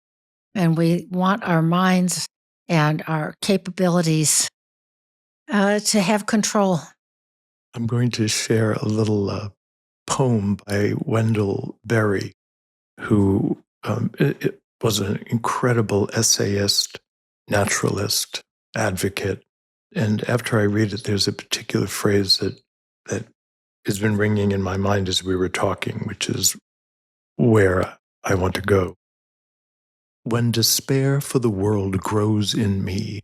and we want our minds and our capabilities to have control. I'm going to share a little poem by Wendell Berry, who it was an incredible essayist, naturalist, advocate. And after I read it, there's a particular phrase that has been ringing in my mind as we were talking, which is where I want to go. When despair for the world grows in me,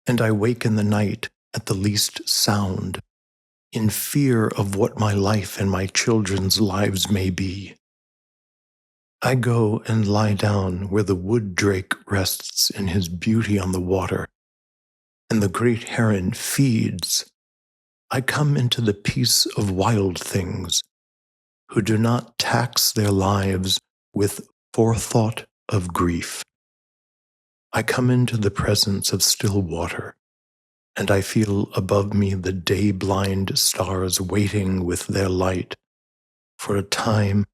and I wake in the night at the least sound, in fear of what my life and my children's lives may be, I go and lie down where the wood drake rests in his beauty on the water, and the great heron feeds. I come into the peace of wild things, who do not tax their lives with forethought of grief. I come into the presence of still water, and I feel above me the day-blind stars waiting with their light. For a time,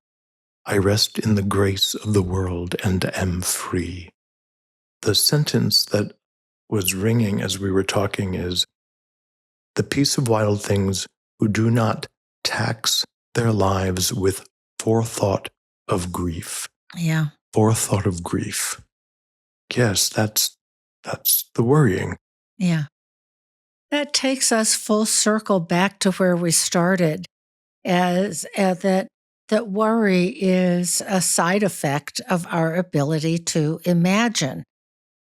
I rest in the grace of the world and am free. The sentence that was ringing as we were talking is, the peace of wild things who do not tax their lives with forethought of grief. Yeah. Forethought of grief. Yes, that's the worrying. Yeah. That takes us full circle back to where we started, as that worry is a side effect of our ability to imagine,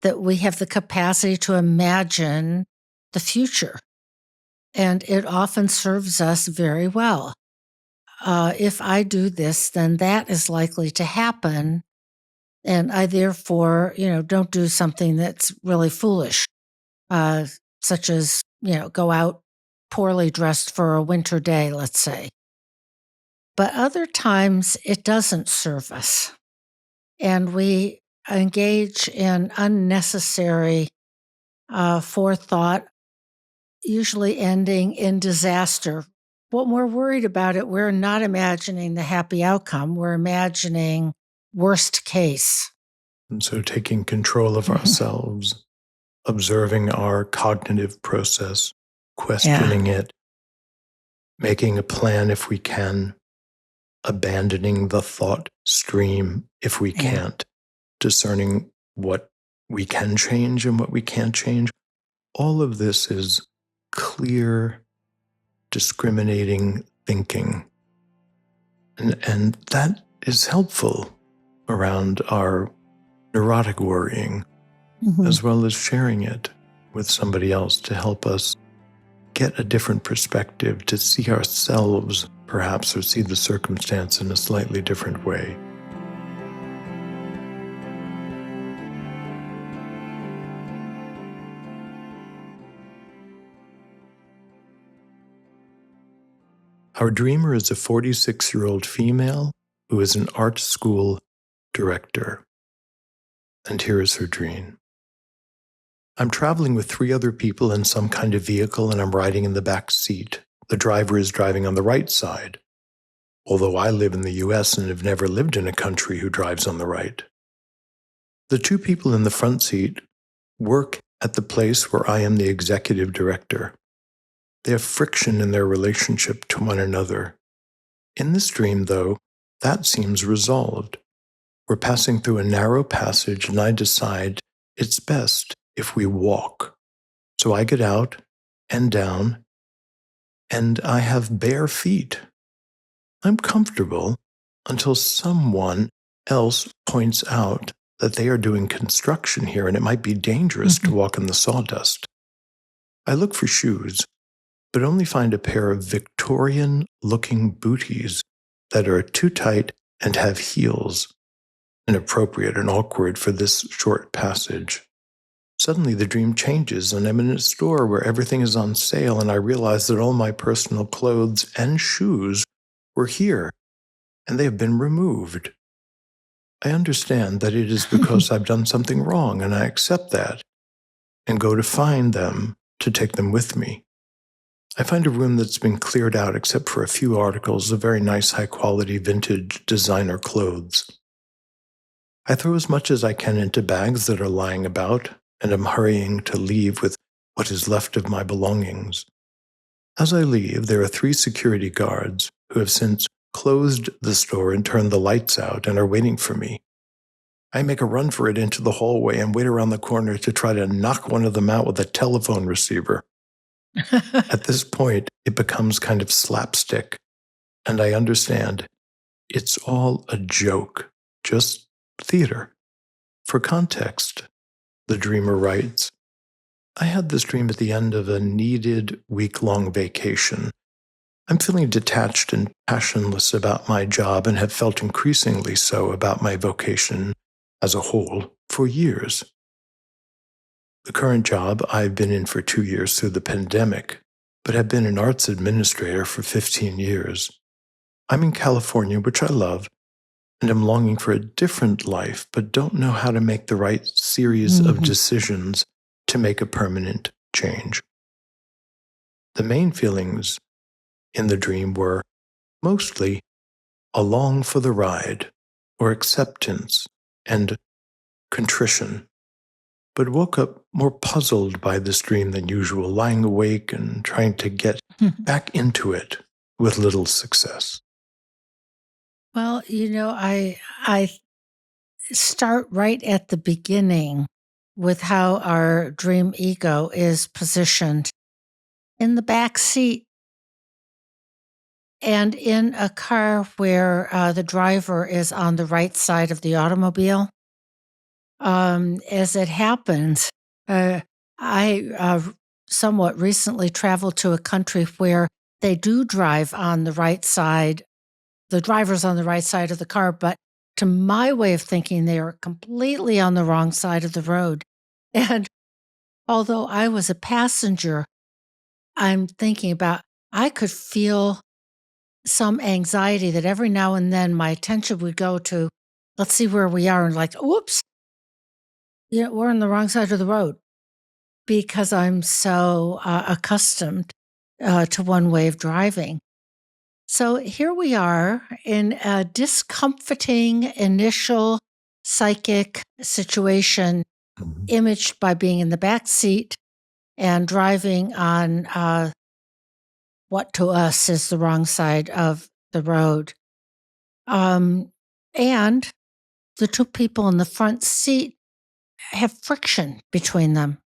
that we have the capacity to imagine the future. And it often serves us very well. If I do this, then that is likely to happen. And I therefore, don't do something that's really foolish, such as, go out poorly dressed for a winter day, let's say. But other times it doesn't serve us. And we engage in unnecessary forethought, usually ending in disaster. When we're worried about it, we're not imagining the happy outcome. We're imagining worst case. And so taking control of ourselves, observing our cognitive process, questioning it, making a plan if we can, abandoning the thought stream if we can't, discerning what we can change and what we can't change. All of this is clear, discriminating thinking. And that is helpful around our neurotic worrying, as well as sharing it with somebody else to help us get a different perspective, to see ourselves perhaps, or see the circumstance in a slightly different way. Our dreamer is a 46-year-old female who is an art school director. And here is her dream. I'm traveling with 3 other people in some kind of vehicle, and I'm riding in the back seat. The driver is driving on the right side, although I live in the US and have never lived in a country who drives on the right. The 2 people in the front seat work at the place where I am the executive director. They have friction in their relationship to one another. In this dream, though, that seems resolved. We're passing through a narrow passage, and I decide it's best if we walk. So I get out and down, and I have bare feet. I'm comfortable until someone else points out that they are doing construction here, and it might be dangerous to walk in the sawdust. I look for shoes, but only find a pair of Victorian-looking booties that are too tight and have heels, inappropriate and awkward for this short passage. Suddenly the dream changes, and I'm in a store where everything is on sale, and I realize that all my personal clothes and shoes were here, and they have been removed. I understand that it is because I've done something wrong, and I accept that, and go to find them to take them with me. I find a room that's been cleared out except for a few articles of very nice high-quality vintage designer clothes. I throw as much as I can into bags that are lying about, and am hurrying to leave with what is left of my belongings. As I leave, there are 3 security guards who have since closed the store and turned the lights out and are waiting for me. I make a run for it into the hallway and wait around the corner to try to knock one of them out with a telephone receiver. At this point, it becomes kind of slapstick, and I understand it's all a joke, just theater. For context, the dreamer writes, I had this dream at the end of a needed week-long vacation. I'm feeling detached and passionless about my job and have felt increasingly so about my vocation as a whole for years. The current job I've been in for 2 years through the pandemic, but have been an arts administrator for 15 years. I'm in California, which I love, and am longing for a different life, but don't know how to make the right series of decisions to make a permanent change. The main feelings in the dream were mostly along for the ride, or acceptance and contrition, but woke up more puzzled by this dream than usual, lying awake and trying to get back into it with little success. Well, I start right at the beginning with how our dream ego is positioned in the back seat and in a car where the driver is on the right side of the automobile. As it happens, I somewhat recently traveled to a country where they do drive on the right side. The driver's on the right side of the car, but to my way of thinking, they are completely on the wrong side of the road. And although I was a passenger, I'm thinking about, I could feel some anxiety that every now and then my attention would go to, let's see where we are, and like, whoops, we're on the wrong side of the road, because I'm so accustomed to one way of driving. So here we are in a discomforting initial psychic situation, imaged by being in the back seat and driving on what to us is the wrong side of the road. And the 2 people in the front seat have friction between them.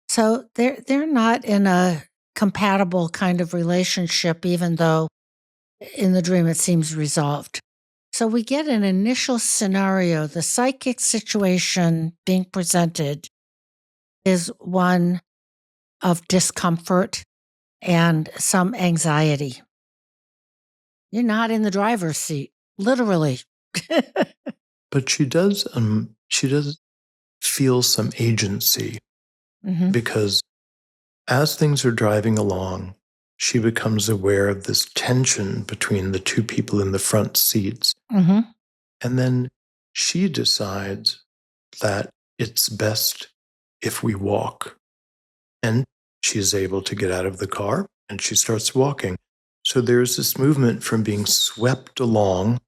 So they're not in a compatible kind of relationship, even though in the dream it seems resolved. So we get an initial scenario. The psychic situation being presented is one of discomfort and some anxiety. You're not in the driver's seat, literally. But she does feel some agency, because as things are driving along, she becomes aware of this tension between the two people in the front seats. Mm-hmm. And then she decides that it's best if we walk. And she is able to get out of the car and she starts walking. So there's this movement from being swept along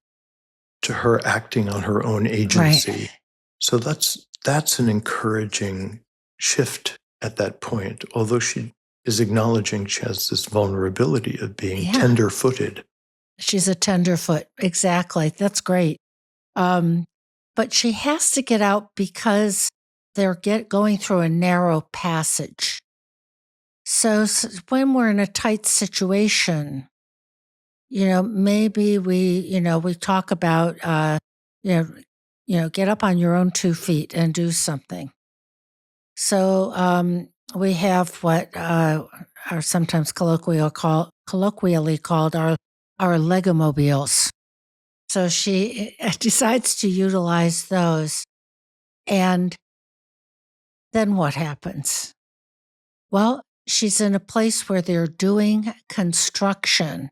to her acting on her own agency. Right. So that's an encouraging shift at that point, although she is acknowledging she has this vulnerability of being tender-footed. She's a tenderfoot. Exactly. That's great. But she has to get out because they're going through a narrow passage. So when we're in a tight situation, maybe we talk about, get up on your own 2 feet and do something. So we have what are sometimes colloquially called our Legomobiles. So she decides to utilize those. And then what happens? Well, she's in a place where they're doing construction,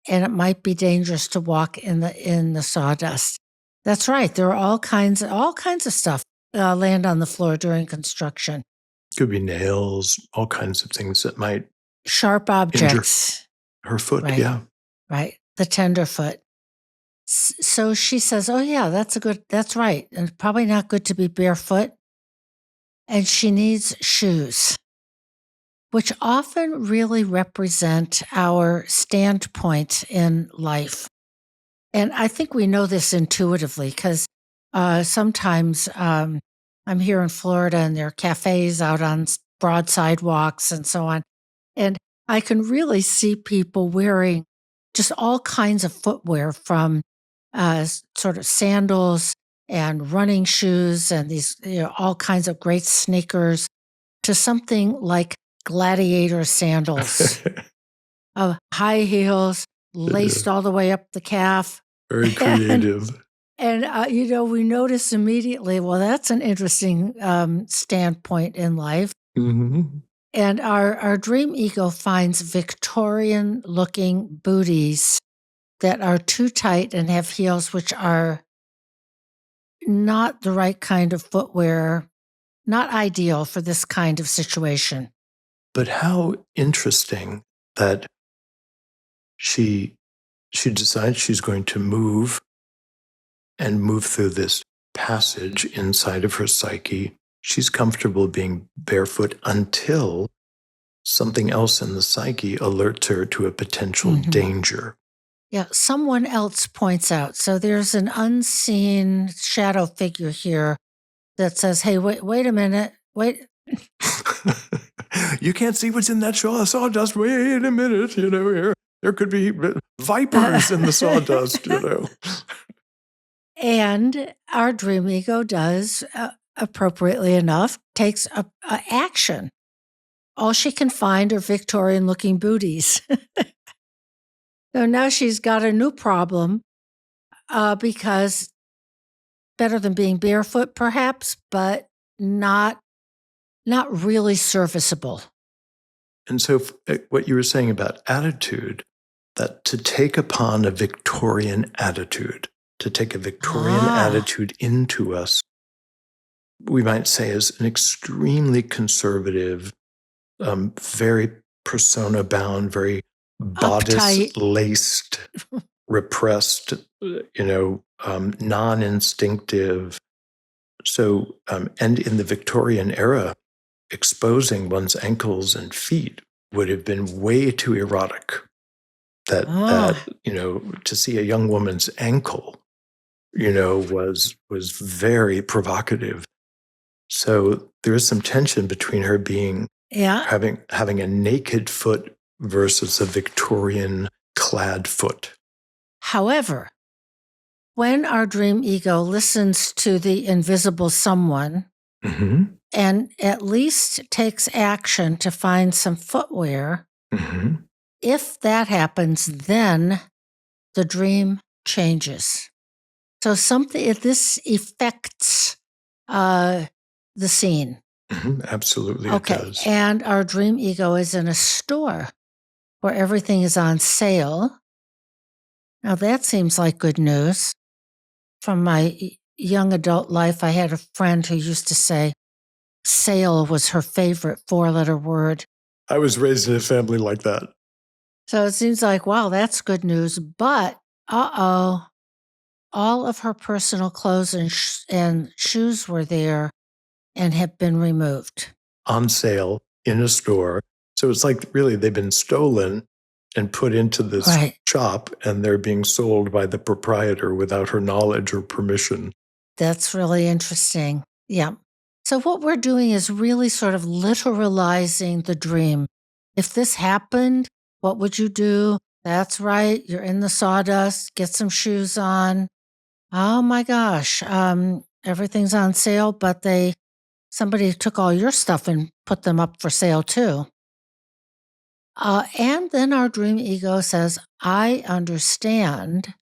and it might be dangerous to walk in the sawdust. That's right. There are all kinds of stuff land on the floor during construction. Could be nails, all kinds of things that might sharp objects. Her foot, right. Yeah. Right. The tenderfoot. So she says, oh yeah, that's right. And probably not good to be barefoot. And she needs shoes, which often really represent our standpoint in life. And I think we know this intuitively because sometimes I'm here in Florida and there are cafes out on broad sidewalks and so on. And I can really see people wearing just all kinds of footwear from sort of sandals and running shoes and these all kinds of great sneakers to something like gladiator sandals, high heels, laced all the way up the calf. Very creative. And we notice immediately, well, that's an interesting standpoint in life. Mm-hmm. And our dream ego finds Victorian-looking booties that are too tight and have heels which are not the right kind of footwear, not ideal for this kind of situation. But how interesting that she decides she's going to move through this passage inside of her psyche. She's comfortable being barefoot until something else in the psyche alerts her to a potential danger. Yeah, someone else points out. So there's an unseen shadow figure here that says, hey, wait a minute, wait. You can't see what's in that sawdust. Wait a minute, here. There could be vipers in the sawdust, And our dream ego does, appropriately enough, takes action. All she can find are Victorian-looking booties. So now she's got a new problem because better than being barefoot, perhaps, but not really serviceable. And so what you were saying about attitude, that to take upon a Victorian attitude, to take a Victorian attitude into us, we might say is an extremely conservative, very persona-bound, very bodice-laced, repressed, non-instinctive. So, and in the Victorian era, exposing one's ankles and feet would have been way too erotic. That to see a young woman's ankle, was very provocative. So there is some tension between her being having a naked foot versus a Victorian clad foot. However, when our dream ego listens to the invisible someone and at least takes action to find some footwear, if that happens, then the dream changes. So this affects the scene. Absolutely, okay. It does. And our dream ego is in a store. where everything is on sale. Now that seems like good news. From my young adult life, I had a friend who used to say sale was her favorite 4-letter word. I was raised in a family like that. So it seems like, wow, that's good news. But, all of her personal clothes and shoes were there and have been removed. On sale in a store. So it's like really they've been stolen and put into this Right. shop, and they're being sold by the proprietor without her knowledge or permission. That's really interesting. Yeah. So what we're doing is really sort of literalizing the dream. If this happened, what would you do? That's right. You're in the sawdust. Get some shoes on. Oh my gosh. Everything's on sale, but somebody took all your stuff and put them up for sale too. And then our dream ego says, I understand.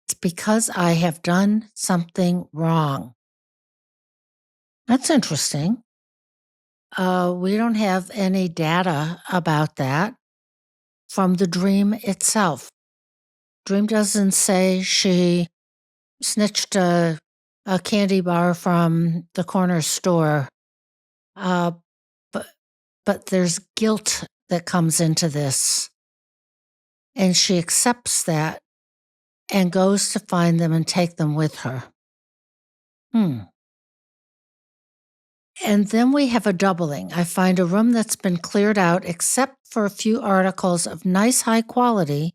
It's because I have done something wrong. That's interesting. We don't have any data about that from the dream itself. Dream doesn't say she snitched a candy bar from the corner store, but there's guilt that comes into this, and she accepts that and goes to find them and take them with her. And then we have a doubling. I find a room that's been cleared out except for a few articles of nice, high quality,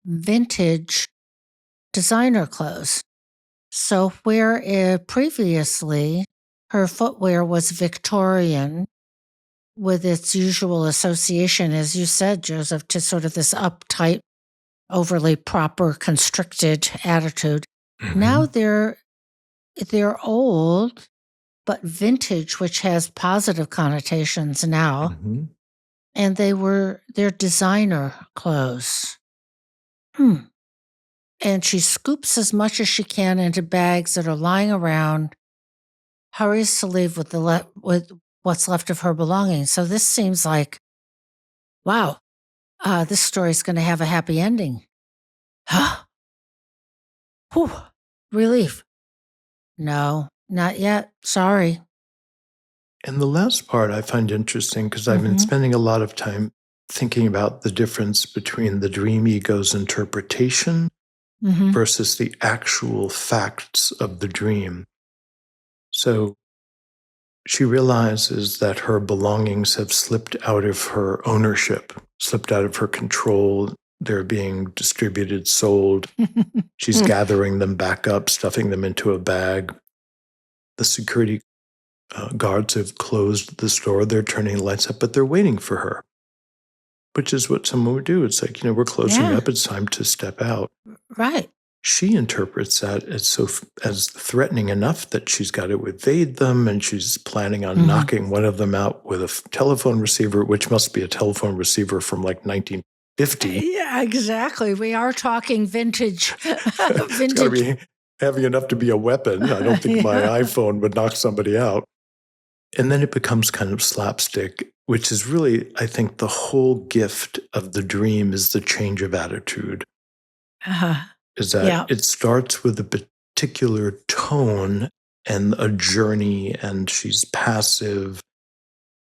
vintage designer clothes. So where previously her footwear was Victorian with its usual association, as you said, Joseph, to sort of this uptight, overly proper, constricted attitude. Mm-hmm. Now they're old, but vintage, which has positive connotations now. Mm-hmm. And they're designer clothes. And she scoops as much as she can into bags that are lying around, hurries to leave with what's left of her belongings. So this seems like, wow, this story's going to have a happy ending. Whew, relief. No, not yet. Sorry. And the last part I find interesting because I've been spending a lot of time thinking about the difference between the dream ego's interpretation versus the actual facts of the dream. So she realizes that her belongings have slipped out of her ownership, slipped out of her control. They're being distributed, sold. She's gathering them back up, stuffing them into a bag. The security guards have closed the store. They're turning the lights up, but they're waiting for her, which is what someone would do. It's like, we're closing up. It's time to step out. Right. She interprets that as threatening enough that she's got to evade them, and she's planning on knocking one of them out with a telephone receiver, which must be a telephone receiver from like 1950. Yeah, exactly. We are talking vintage. It's got to be heavy enough to be a weapon. I don't think my iPhone would knock somebody out. And then it becomes kind of slapstick, which is really, I think, the whole gift of the dream is the change of attitude. Is that it starts with a particular tone and a journey, and she's passive.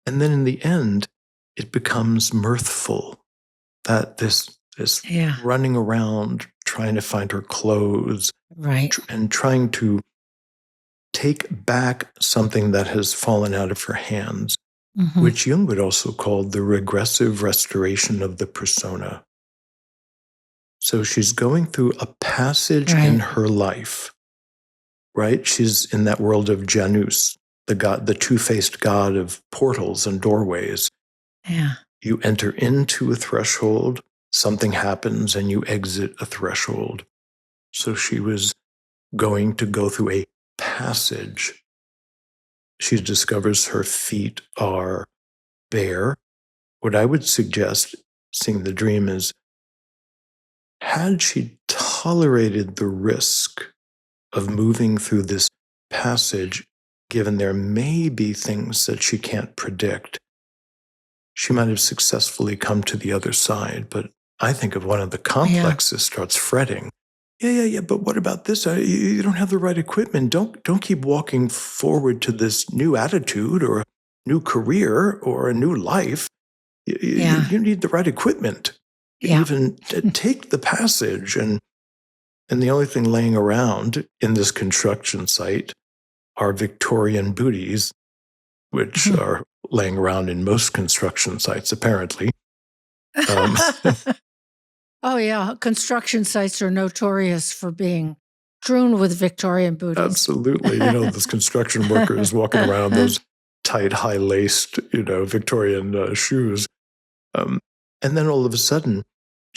And then in the end, it becomes mirthful. That this running around, trying to find her clothes, and trying to take back something that has fallen out of her hands, which Jung would also call the regressive restoration of the persona. So she's going through a passage in her life, right? She's in that world of Janus, the two-faced god of portals and doorways. Yeah. You enter into a threshold, something happens, and you exit a threshold. So she was going to go through a passage. She discovers her feet are bare. What I would suggest, seeing the dream, is had she tolerated the risk of moving through this passage, given there may be things that she can't predict, she might have successfully come to the other side. But I think of one of the complexes starts fretting. Yeah. But what about this? You don't have the right equipment. Don't keep walking forward to this new attitude or a new career or a new life. You need the right equipment. Even take the passage. And the only thing laying around in this construction site are Victorian booties, which are laying around in most construction sites, apparently. Oh, yeah. Construction sites are notorious for being strewn with Victorian booties. Absolutely. Those construction workers walking around those tight, high-laced, Victorian shoes. And then all of a sudden,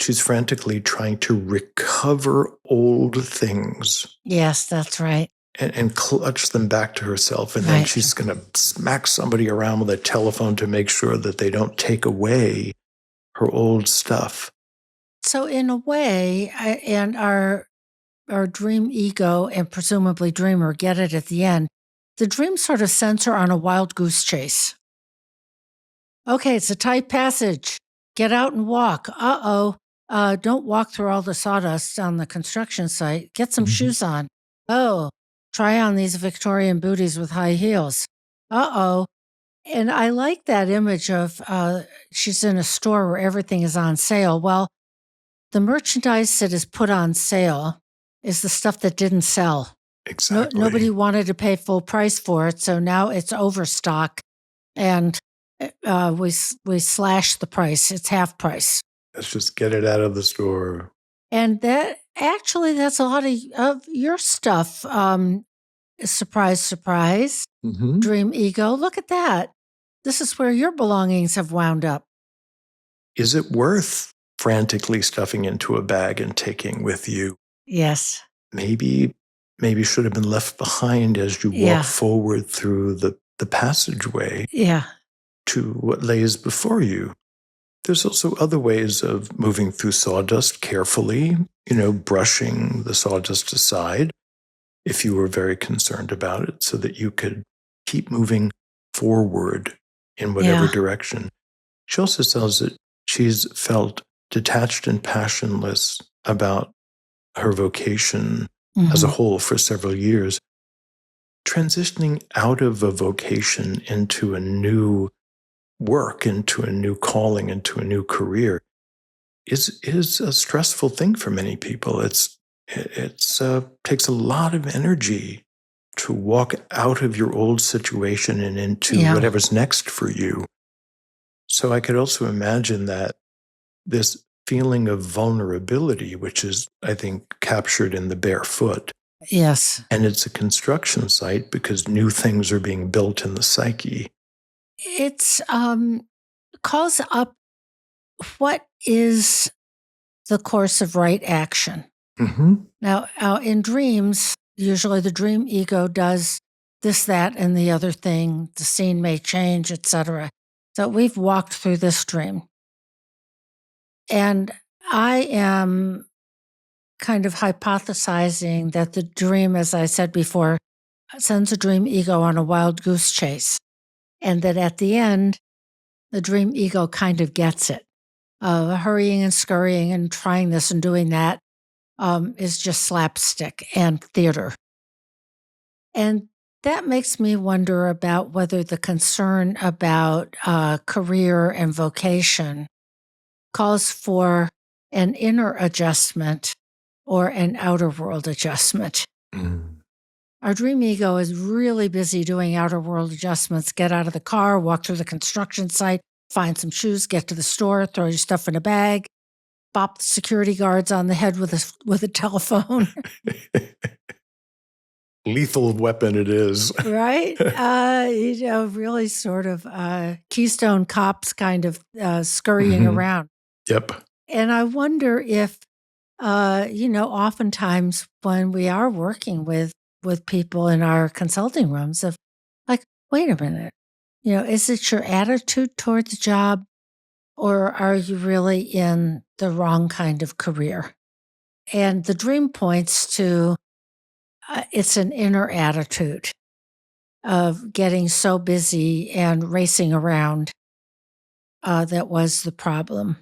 she's frantically trying to recover old things. Yes, that's right. And clutch them back to herself. And then she's going to smack somebody around with a telephone to make sure that they don't take away her old stuff. So in a way, and our dream ego and presumably dreamer get it at the end, the dream sort of sends her on a wild goose chase. Okay, it's a tight passage. Get out and walk. Don't walk through all the sawdust on the construction site. Get some shoes on. Oh, try on these Victorian booties with high heels. And I like that image of she's in a store where everything is on sale. Well, the merchandise that is put on sale is the stuff that didn't sell. Exactly. Nobody wanted to pay full price for it, so now it's overstock, and we slash the price. It's half price. Let's just get it out of the store. And that's a lot of your stuff. Surprise, surprise. Dream ego. Look at that. This is where your belongings have wound up. Is it worth frantically stuffing into a bag and taking with you? Yes. Maybe should have been left behind as you walk forward through the passageway to what lays before you. There's also other ways of moving through sawdust carefully, brushing the sawdust aside if you were very concerned about it so that you could keep moving forward in whatever direction. She also says that she's felt detached and passionless about her vocation as a whole for several years. Transitioning out of a vocation into a new work, into a new calling, into a new career is a stressful thing for many people. It takes a lot of energy to walk out of your old situation and into whatever's next for you. So I could also imagine that this feeling of vulnerability, which is, I think, captured in the bare foot. Yes. And it's a construction site because new things are being built in the psyche. It's calls up what is the course of right action. Now, in dreams, usually the dream ego does this, that, and the other thing. The scene may change, etc. So we've walked through this dream. And I am kind of hypothesizing that the dream, as I said before, sends a dream ego on a wild goose chase. And that at the end, the dream ego kind of gets it. Hurrying and scurrying and trying this and doing that is just slapstick and theater. And that makes me wonder about whether the concern about career and vocation calls for an inner adjustment or an outer world adjustment. Our dream ego is really busy doing outer world adjustments. Get out of the car, walk through the construction site, find some shoes, get to the store, throw your stuff in a bag, bop the security guards on the head with a telephone. Lethal weapon it is. Right? Really sort of Keystone Cops kind of scurrying around. Yep. And I wonder if, oftentimes when we are working with people in our consulting rooms of like, wait a minute, is it your attitude toward the job or are you really in the wrong kind of career? And the dream points to it's an inner attitude of getting so busy and racing around that was the problem.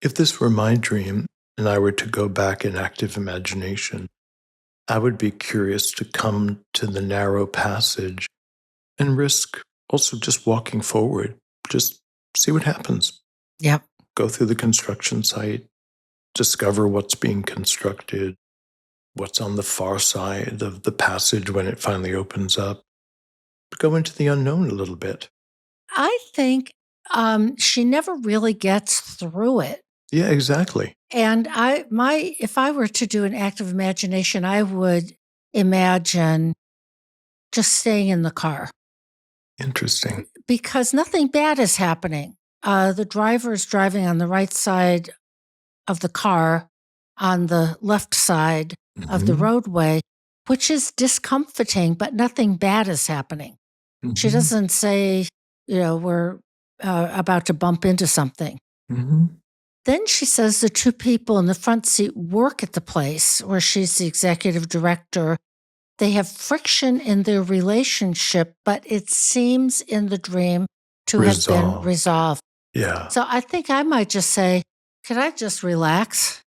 If this were my dream and I were to go back in active imagination, I would be curious to come to the narrow passage and risk also just walking forward. Just see what happens. Yep. Go through the construction site, discover what's being constructed, what's on the far side of the passage when it finally opens up. Go into the unknown a little bit. I think she never really gets through it. Yeah, exactly. And if I were to do an active imagination, I would imagine just staying in the car. Interesting. Because nothing bad is happening. The driver is driving on the right side of the car, on the left side of the roadway, which is discomforting, but nothing bad is happening. She doesn't say, we're about to bump into something. Then she says the two people in the front seat work at the place where she's the executive director. They have friction in their relationship, but it seems in the dream to have been resolved. Yeah. So I think I might just say, could I just relax?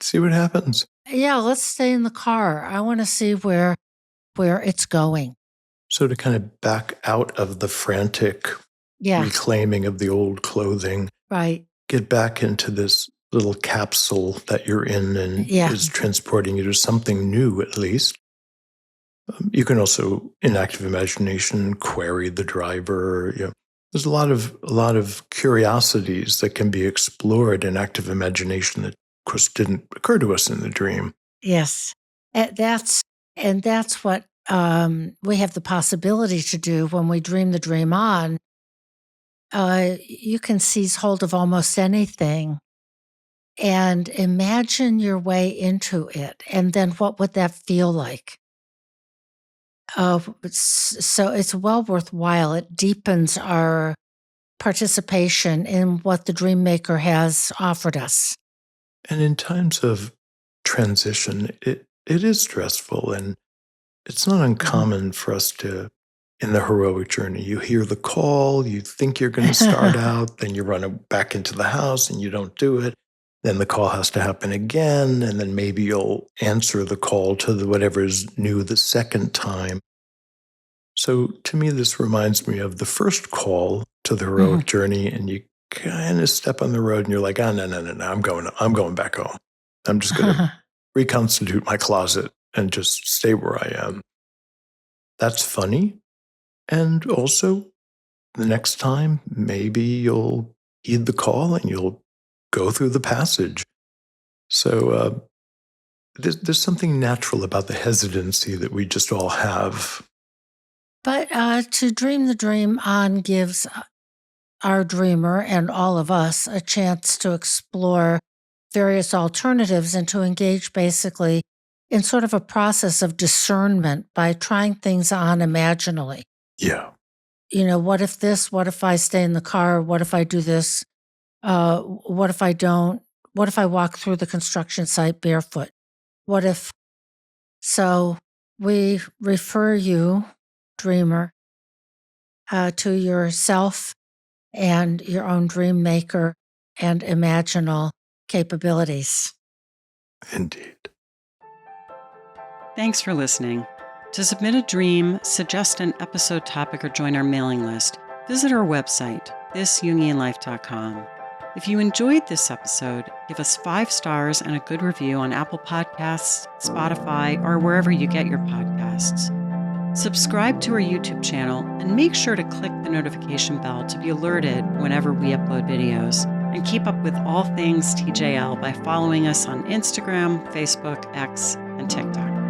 See what happens. Yeah, let's stay in the car. I want to see where it's going. So to kind of back out of the frantic reclaiming of the old clothing. Right. Get back into this little capsule that you're in and is transporting you to something new, at least. You can also, in active imagination, query the driver. There's a lot of curiosities that can be explored in active imagination that, of course, didn't occur to us in the dream. Yes, and that's what we have the possibility to do when we dream the dream on. You can seize hold of almost anything and imagine your way into it. And then what would that feel like? So it's well worthwhile. It deepens our participation in what the dream maker has offered us. And in times of transition, it is stressful, and it's not uncommon for us to, in the heroic journey, you hear the call, you think you're going to start out, then you run back into the house and you don't do it. Then the call has to happen again, and then maybe you'll answer the call to whatever's new the second time. So to me, this reminds me of the first call to the heroic journey, and you kind of step on the road and you're like, no, I'm going back home. I'm just going to reconstitute my closet and just stay where I am. That's funny. And also, the next time, maybe you'll heed the call and you'll go through the passage. So there's something natural about the hesitancy that we just all have. But to dream the dream on gives our dreamer and all of us a chance to explore various alternatives and to engage basically in sort of a process of discernment by trying things on imaginally. Yeah. What if this? What if I stay in the car? What if I do this? What if I don't? What if I walk through the construction site barefoot? What if? So we refer you, dreamer, to yourself and your own dream maker and imaginal capabilities. Indeed. Thanks for listening. To submit a dream, suggest an episode topic, or join our mailing list, visit our website, thisjungianlife.com. If you enjoyed this episode, give us 5 stars and a good review on Apple Podcasts, Spotify, or wherever you get your podcasts. Subscribe to our YouTube channel and make sure to click the notification bell to be alerted whenever we upload videos. And keep up with all things TJL by following us on Instagram, Facebook, X, and TikTok.